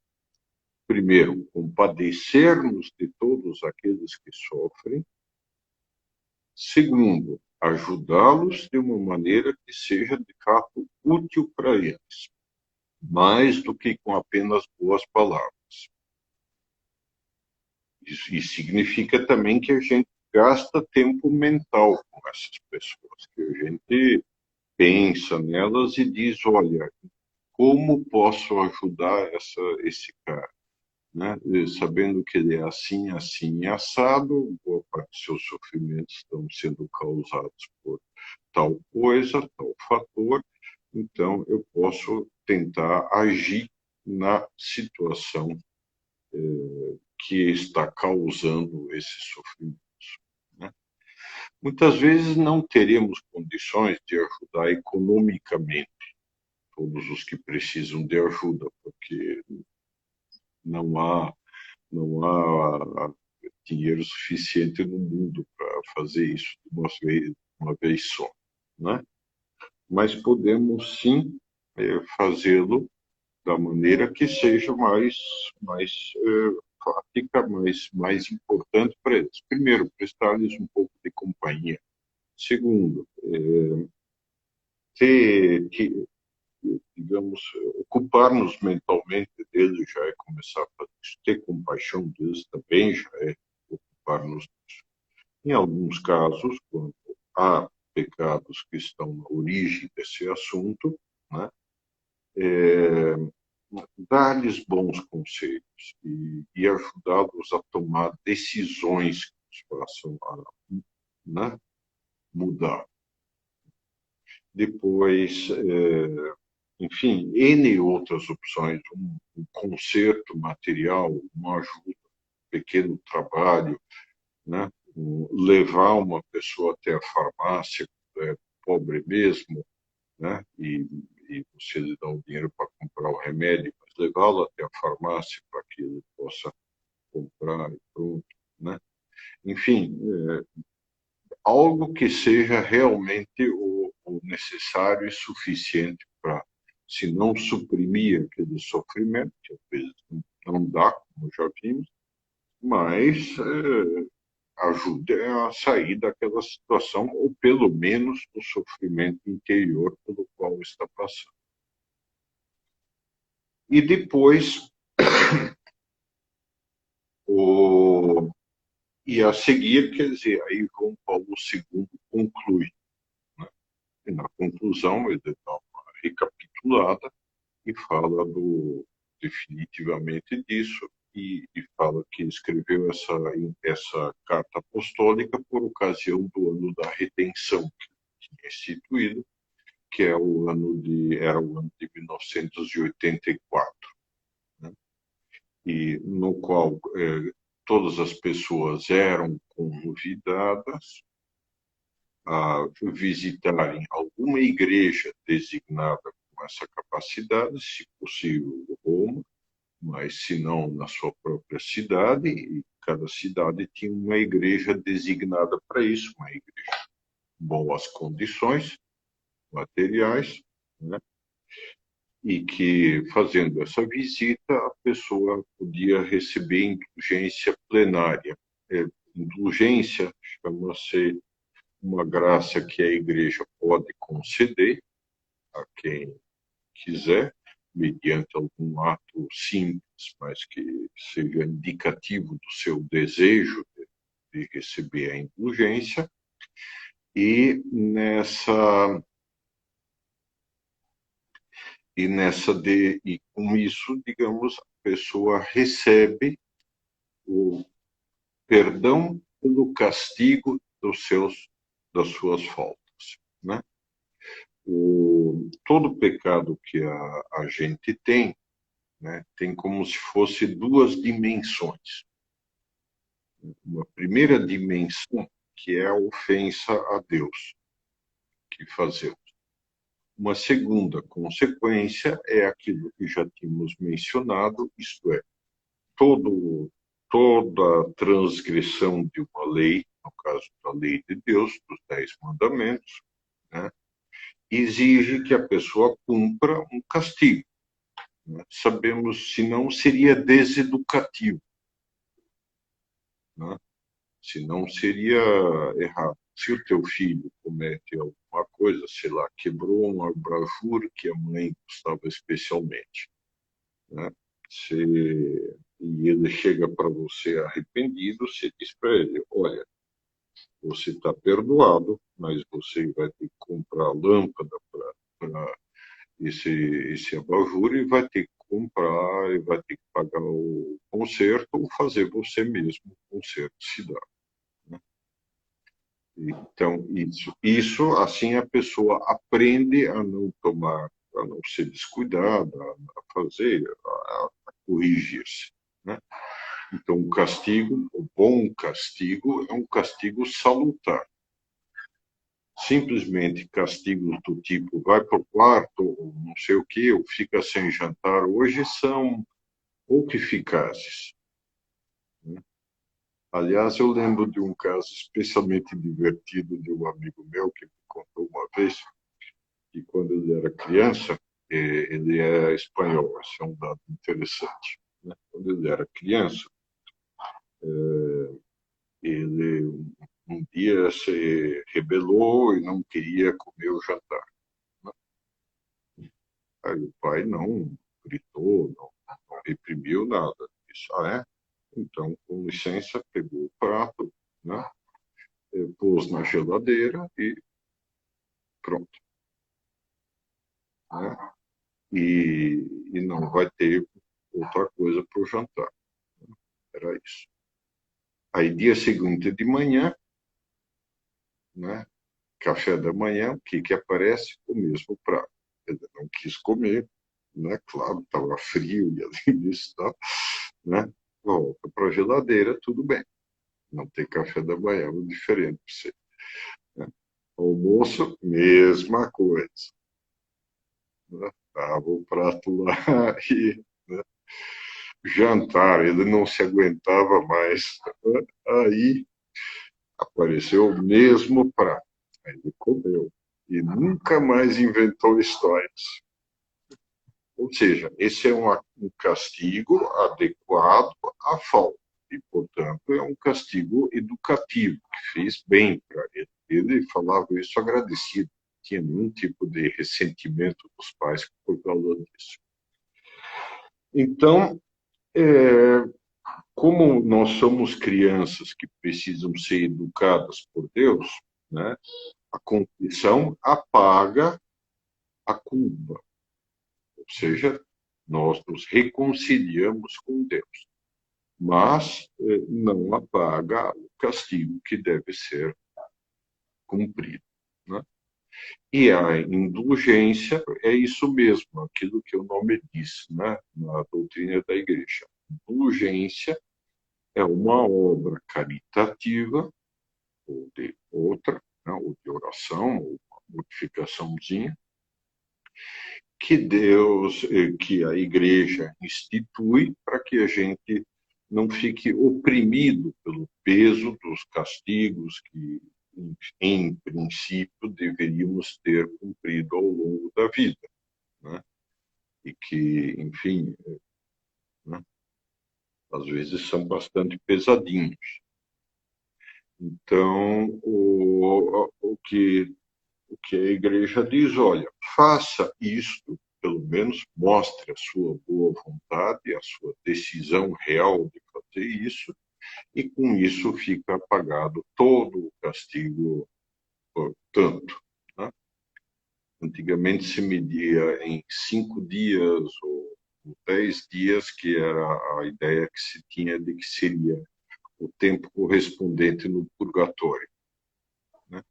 Primeiro, compadecer-nos de todos aqueles que sofrem. Segundo, ajudá-los de uma maneira que seja de fato útil para eles, mais do que com apenas boas palavras. E significa também que a gente gasta tempo mental com essas pessoas, que a gente pensa nelas e diz, olha, como posso ajudar esse cara? Né? Sabendo que ele é assim, assim, assado, boa parte dos seus sofrimentos estão sendo causados por tal coisa, tal fator, então eu posso tentar agir na situação que está causando esse sofrimento. Né? Muitas vezes não teremos condições de ajudar economicamente todos os que precisam de ajuda, porque não há, não há dinheiro suficiente no mundo para fazer isso de uma vez só. Né? Mas podemos sim fazê-lo da maneira que seja mais prática, mais importante para eles. Primeiro, prestar-lhes um pouco de companhia. Segundo, digamos, ocupar-nos mentalmente deles já é começar a fazer isso. Ter compaixão deles também já é ocupar-nos disso. Em alguns casos, quando há pecados que estão na origem desse assunto, né, dar-lhes bons conselhos e ajudá-los a tomar decisões que os façam né, mudar. Depois, enfim, N outras opções, um conserto material, uma ajuda, um pequeno trabalho, né, levar uma pessoa até a farmácia, pobre mesmo, né, e você lhe dá o dinheiro para comprar o remédio, mas levá-lo até a farmácia para que ele possa comprar e pronto, né? Enfim, algo que seja realmente o necessário e suficiente para, se não suprimir aquele sofrimento, que às vezes não dá, como já vimos, mas ajude a sair daquela situação, ou pelo menos do sofrimento interior pelo qual está passando. E depois, e a seguir, quer dizer, aí João Paulo II conclui, conclusão, ele dá uma recapitulada e fala definitivamente disso, e fala que escreveu essa carta apostólica por ocasião do ano da redenção que tinha instituído, que era o ano de 1984, né? E no qual todas as pessoas eram convidadas a visitarem alguma igreja designada com essa capacidade, se possível Roma, mas se não na sua própria cidade, e cada cidade tinha uma igreja designada para isso, uma igreja com boas condições materiais, né? E que, fazendo essa visita, a pessoa podia receber indulgência plenária. Indulgência chama-se uma graça que a igreja pode conceder a quem quiser, mediante algum ato simples, mas que seja indicativo do seu desejo de receber a indulgência. E com isso, digamos, a pessoa recebe o perdão pelo castigo das suas faltas, né? Todo pecado que a gente tem, né, tem como se fosse duas dimensões. Uma primeira dimensão, que é a ofensa a Deus, que fazemos. Uma segunda consequência é aquilo que já tínhamos mencionado, isto é, toda transgressão de uma lei, no caso da lei de Deus, dos 10 mandamentos, né, exige que a pessoa cumpra um castigo, né? Sabemos, senão seria deseducativo, né? Senão seria errado. Se o teu filho comete alguma coisa, sei lá, quebrou um abajur que a mãe gostava especialmente, né? E ele chega para você arrependido, você diz para ele, olha, você está perdoado, mas você vai ter que comprar lâmpada para esse abajur e vai ter que comprar, e vai ter que pagar o conserto ou fazer você mesmo o conserto se dá, né? Então, isso, assim, a pessoa aprende a não tomar, a não ser descuidada, a fazer, a corrigir-se, né? Então, o bom castigo é um castigo salutar. Simplesmente castigos do tipo vai para o quarto, ou não sei o que, ou fica sem jantar, hoje são pouco eficazes, né? Aliás, eu lembro de um caso especialmente divertido de um amigo meu que me contou uma vez que quando ele era criança, ele é espanhol, esse é um dado interessante, né? Quando ele era criança, ele um dia se rebelou e não queria comer o jantar, né? Aí o pai não gritou, não reprimiu nada. Disse, é? Então, com licença, pegou o prato, né? Pôs na geladeira e pronto, né? E não vai ter outra coisa para o jantar. Era isso. Aí, dia seguinte de manhã, né? Café da manhã, o que aparece? O mesmo prato. Ele não quis comer, né? Claro, estava frio e além disso, tá, né? Volta para a geladeira, tudo bem. Não tem café da manhã, é diferente para você, né? Almoço, mesma coisa, né? Tava o prato lá e, né? Jantar, ele não se aguentava mais, né? Aí apareceu o mesmo prato. Aí ele comeu e nunca mais inventou histórias. Ou seja, esse é um castigo adequado à falta e, portanto, é um castigo educativo, que fez bem para ele. Ele falava isso agradecido, não tinha nenhum tipo de ressentimento dos pais por causa disso. Então, como nós somos crianças que precisam ser educadas por Deus, né, a confissão apaga a culpa, ou seja, nós nos reconciliamos com Deus, mas não apaga o castigo que deve ser cumprido, né? E a indulgência é isso mesmo, aquilo que o nome diz, né, na doutrina da Igreja. Indulgência é uma obra caritativa, ou de outra, né, ou de oração, ou uma modificaçãozinha, que Deus, que a Igreja institui para que a gente não fique oprimido pelo peso dos castigos que, em princípio, deveríamos ter cumprido ao longo da vida, né? E que, enfim, né, às vezes são bastante pesadinhos. Então, o que a igreja diz, olha, faça isto, pelo menos mostre a sua boa vontade, a sua decisão real de fazer isso, e com isso fica apagado todo o castigo, portanto, né? Antigamente se media em 5 dias ou 10 dias, que era a ideia que se tinha de que seria o tempo correspondente no purgatório, né?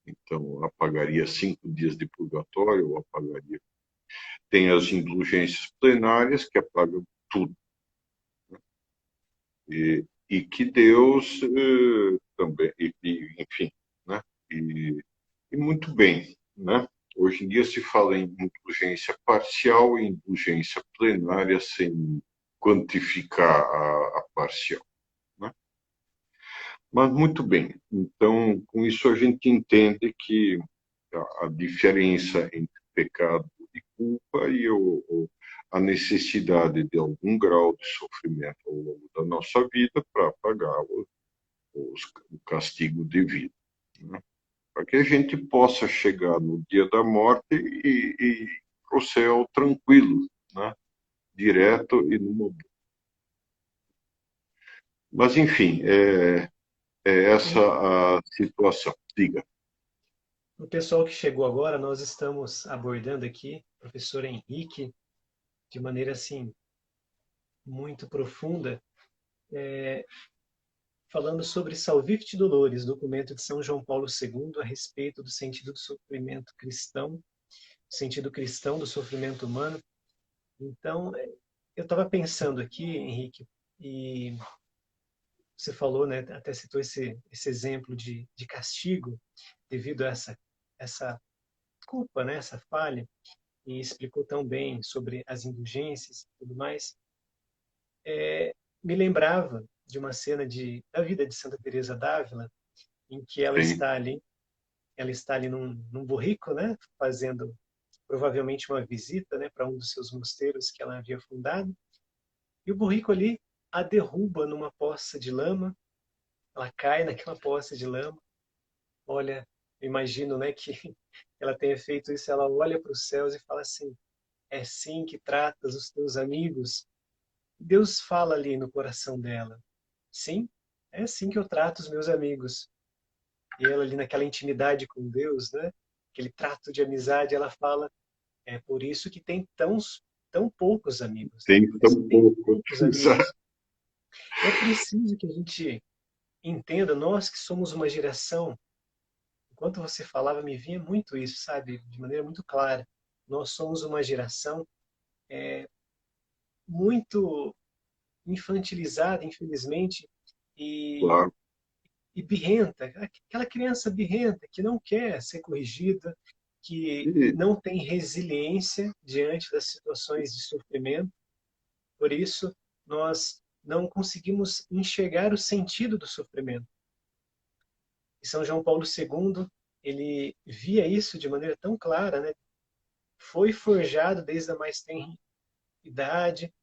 Então, apagaria 5 dias de purgatório, ou apagaria. Tem as indulgências plenárias, que apagam tudo. E que Deus também, enfim, né? E muito bem, né? Hoje em dia se fala em indulgência parcial e indulgência plenária, sem quantificar a parcial, né? Mas muito bem. Então, com isso a gente entende que a diferença entre pecado e culpa e a necessidade de algum grau de sofrimento ao longo da nossa vida para pagar o castigo devido, né? Para que a gente possa chegar no dia da morte e para o céu tranquilo, né? Direto e numa. Mas, enfim, é essa Henrique, a situação. Diga. o pessoal que chegou agora, nós estamos abordando aqui, professor Henrique, de maneira assim muito profunda, falando sobre Salvifici Dolores, documento de São João Paulo II a respeito do sentido do sofrimento cristão, sentido cristão do sofrimento humano. Então, eu estava pensando aqui, Henrique, e você falou, né, até citou esse exemplo de castigo devido a essa culpa, né, essa falha, e explicou tão bem sobre as indulgências e tudo mais. Me lembrava de uma cena da vida de Santa Teresa d'Ávila, em que Sim, ela está ali num burrico, né, fazendo provavelmente uma visita, né, para um dos seus mosteiros que ela havia fundado, e o burrico ali a derruba numa poça de lama, ela cai naquela poça de lama. Olha, eu imagino, né, que ela tenha feito isso, ela olha para os céus e fala assim: é assim que tratas os teus amigos? Deus fala ali no coração dela: sim, é assim que eu trato os meus amigos. E ela ali naquela intimidade com Deus, né, aquele trato de amizade, ela fala: é por isso que tem tão poucos amigos, né? tem Por isso que tão tem pouco. poucos amigos. É preciso que a gente entenda, nós que somos uma geração, enquanto você falava, me vinha muito isso, sabe? De maneira muito clara. Nós somos uma geração muito infantilizada, infelizmente, e, Claro. e birrenta. Aquela criança birrenta que não quer ser corrigida, que E, não tem resiliência diante das situações de sofrimento. Por isso, nós não conseguimos enxergar o sentido do sofrimento. E São João Paulo II, ele via isso de maneira tão clara, né? Foi forjado desde a mais tenra idade,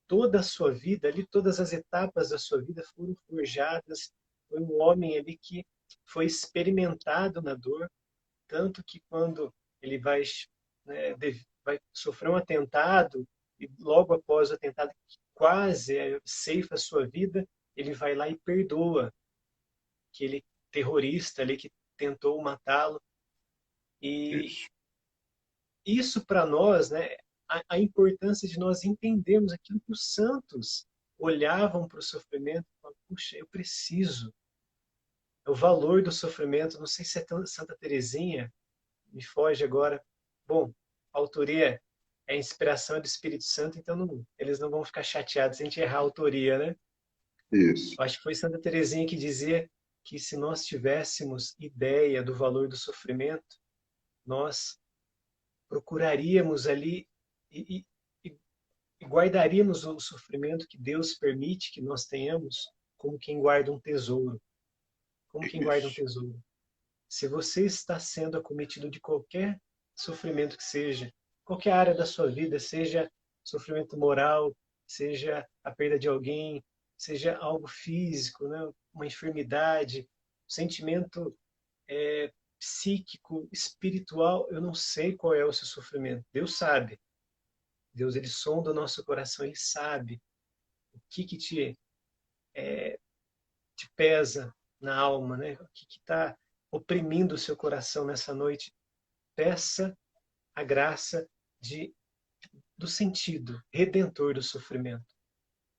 toda a sua vida ali, todas as etapas da sua vida foram forjadas. Foi um homem ali que foi experimentado na dor, tanto que quando ele né, vai sofrer um atentado e logo após o atentado quase ceifa a sua vida, ele vai lá e perdoa aquele terrorista ali que tentou matá-lo. E isso. isso para nós, né, a importância de nós entendermos aquilo que os santos olhavam para o sofrimento e falavam, puxa, eu preciso. O valor do sofrimento, não sei se é Santa Teresinha, me foge agora. Bom, a autoria é a inspiração do Espírito Santo, então eles não vão ficar chateados se a gente errar a autoria, né? Isso. Acho que foi Santa Teresinha que dizia que se nós tivéssemos ideia do valor do sofrimento, nós procuraríamos ali e, e, e guardaríamos o sofrimento que Deus permite que nós tenhamos como quem guarda um tesouro. Como quem guarda um Isso. tesouro. Se você está sendo acometido de qualquer sofrimento que seja, qualquer área da sua vida, seja sofrimento moral, seja a perda de alguém, seja algo físico, né? Uma enfermidade, sentimento psíquico, espiritual, eu não sei qual é o seu sofrimento. Deus sabe. Deus, ele sonda o nosso coração, ele sabe o que te pesa na alma, né? O que está oprimindo o seu coração nessa noite. Peça a graça de, do sentido redentor do sofrimento.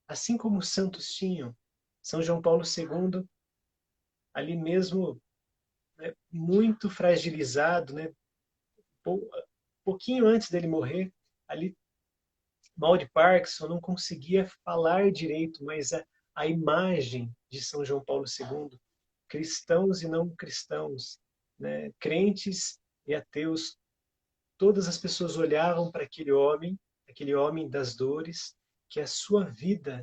Assim como os santos tinham, São João Paulo II, ali mesmo, né, muito fragilizado, né, pouquinho antes dele morrer, ali mal de Parkinson, não conseguia falar direito, mas a imagem de São João Paulo II, cristãos e não cristãos, né, crentes e ateus, todas as pessoas olhavam para aquele homem das dores, que a sua vida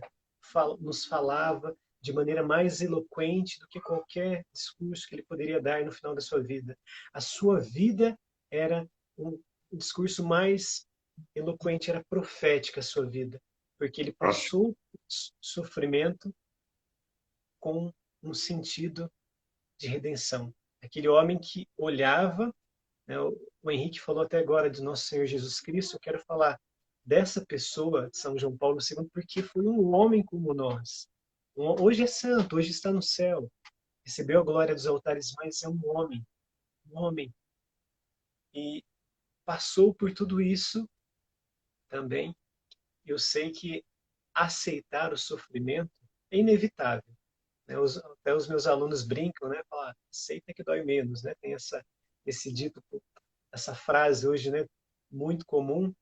nos falava de maneira mais eloquente do que qualquer discurso que ele poderia dar no final da sua vida. A sua vida era um discurso mais eloquente, era profética a sua vida, porque ele Acho, passou sofrimento com um sentido de redenção. Aquele homem que olhava, né, o Henrique falou até agora de nosso Senhor Jesus Cristo, eu quero falar dessa pessoa, de São João Paulo II, porque foi um homem como nós. Hoje é santo, hoje está no céu, recebeu a glória dos altares, mas é um homem, e passou por tudo isso também. Eu sei que aceitar o sofrimento é inevitável. Né? Até os meus alunos brincam, né? Falam, "Ah, aceita que dói menos", né? Tem esse dito, essa frase hoje, né? Muito comum.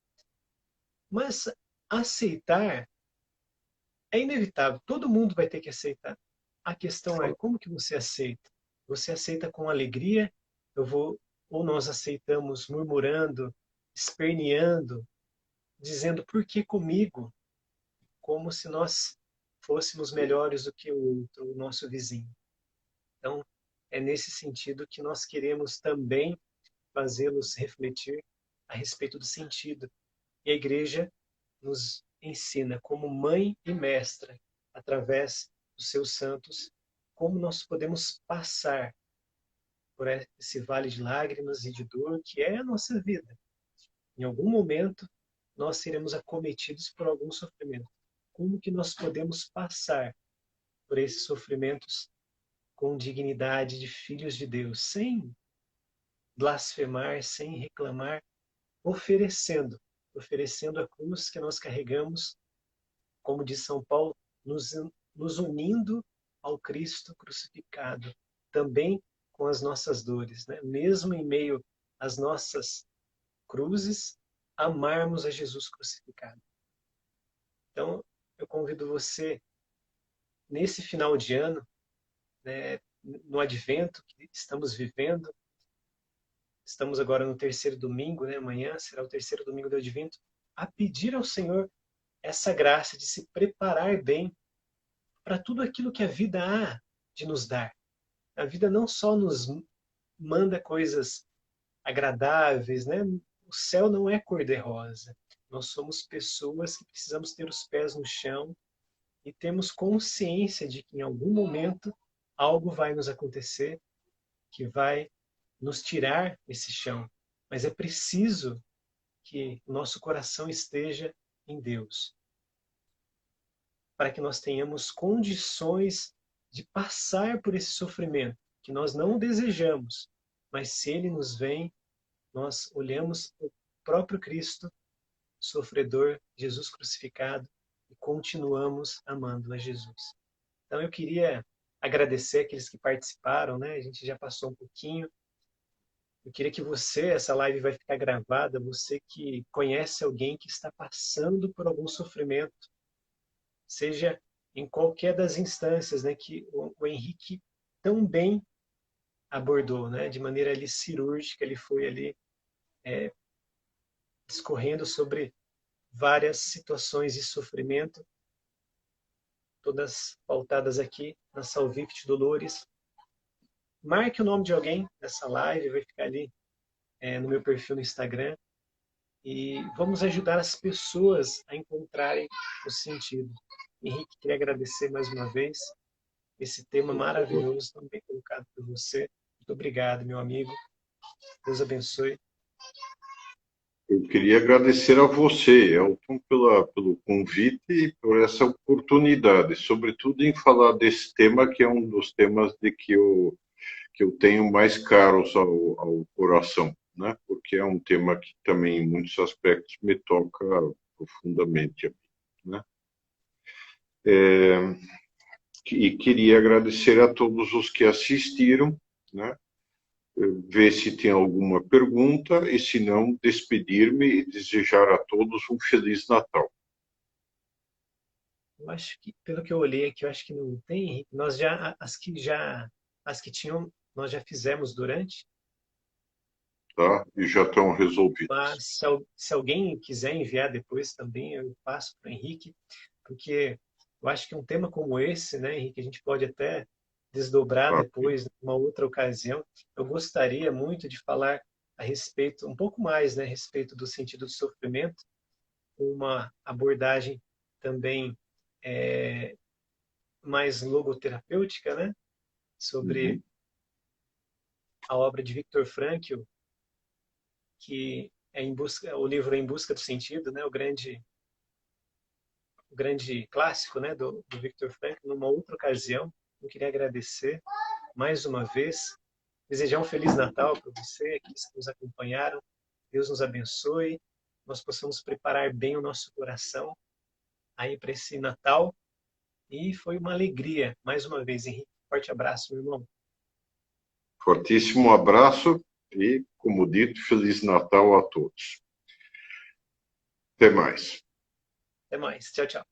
Mas aceitar é inevitável. Todo mundo vai ter que aceitar. A questão é como que você aceita? Você aceita com alegria? Eu vou ou nós aceitamos murmurando, esperneando, dizendo por que comigo? Como se nós fôssemos melhores do que o outro, o nosso vizinho. Então, é nesse sentido que nós queremos também fazê-los refletir a respeito do sentido. E a igreja nos ensina como mãe e mestra, através dos seus santos, como nós podemos passar por esse vale de lágrimas e de dor que é a nossa vida. Em algum momento, nós seremos acometidos por algum sofrimento. Como que nós podemos passar por esses sofrimentos com dignidade de filhos de Deus, sem blasfemar, sem reclamar, oferecendo a cruz que nós carregamos, como diz São Paulo, nos unindo ao Cristo crucificado, também com as nossas dores, né? Mesmo em meio às nossas cruzes, amarmos a Jesus crucificado. Então, eu convido você, nesse final de ano, né, no advento que estamos vivendo, estamos agora no terceiro domingo, né? Amanhã será o terceiro domingo do advento, a pedir ao Senhor essa graça de se preparar bem para tudo aquilo que a vida há de nos dar. A vida não só nos manda coisas agradáveis, né? O céu não é cor-de-rosa. Nós somos pessoas que precisamos ter os pés no chão e temos consciência de que em algum momento algo vai nos acontecer que vai nos tirar esse chão. Mas é preciso que o nosso coração esteja em Deus, para que nós tenhamos condições de passar por esse sofrimento, que nós não desejamos, mas se ele nos vem, nós olhamos o próprio Cristo, sofredor, Jesus crucificado, e continuamos amando a Jesus. Então eu queria agradecer aqueles que participaram, né? A gente já passou um pouquinho. Eu queria que você, essa live vai ficar gravada, você que conhece alguém que está passando por algum sofrimento, seja em qualquer das instâncias, né, que o Henrique tão bem abordou, né, de maneira ali cirúrgica, ele foi ali discorrendo sobre várias situações de sofrimento, todas pautadas aqui na Salvific Dolores. Marque o nome de alguém nessa live, vai ficar ali no meu perfil no Instagram, e vamos ajudar as pessoas a encontrarem o sentido. Henrique, queria agradecer mais uma vez esse tema maravilhoso, tão bem colocado por você. Muito obrigado, meu amigo. Deus abençoe. Eu queria agradecer a você, Elton, pelo convite e por essa oportunidade, sobretudo em falar desse tema, que é um dos temas que eu tenho mais caros ao coração, né? Porque é um tema que também, em muitos aspectos, me toca profundamente, né? E queria agradecer a todos os que assistiram, né? Ver se tem alguma pergunta e, se não, despedir-me e desejar a todos um Feliz Natal. Eu acho que, pelo que eu olhei aqui, eu acho que não tem, Henrique. Nós as que tinham, nós já fizemos durante. Tá? E já estão resolvidas. Mas se alguém quiser enviar depois também, eu passo para o Henrique, porque eu acho que um tema como esse, né, Henrique, a gente pode até desdobrar Tá? depois, numa outra ocasião. Eu gostaria muito de falar a respeito, um pouco mais, né, a respeito do sentido do sofrimento, com uma abordagem também mais logoterapêutica, né, sobre Uhum. a obra de Viktor Frankl, que o livro Em Busca do Sentido, né, o grande clássico, né, do Viktor Frankl. Numa outra ocasião, eu queria agradecer mais uma vez, desejar um Feliz Natal para você, aqueles que nos acompanharam. Deus nos abençoe, nós possamos preparar bem o nosso coração aí para esse Natal. E foi uma alegria, mais uma vez, Henrique. Forte abraço, meu irmão. Fortíssimo abraço e, como dito, Feliz Natal a todos. Até mais. Até mais. Tchau, tchau.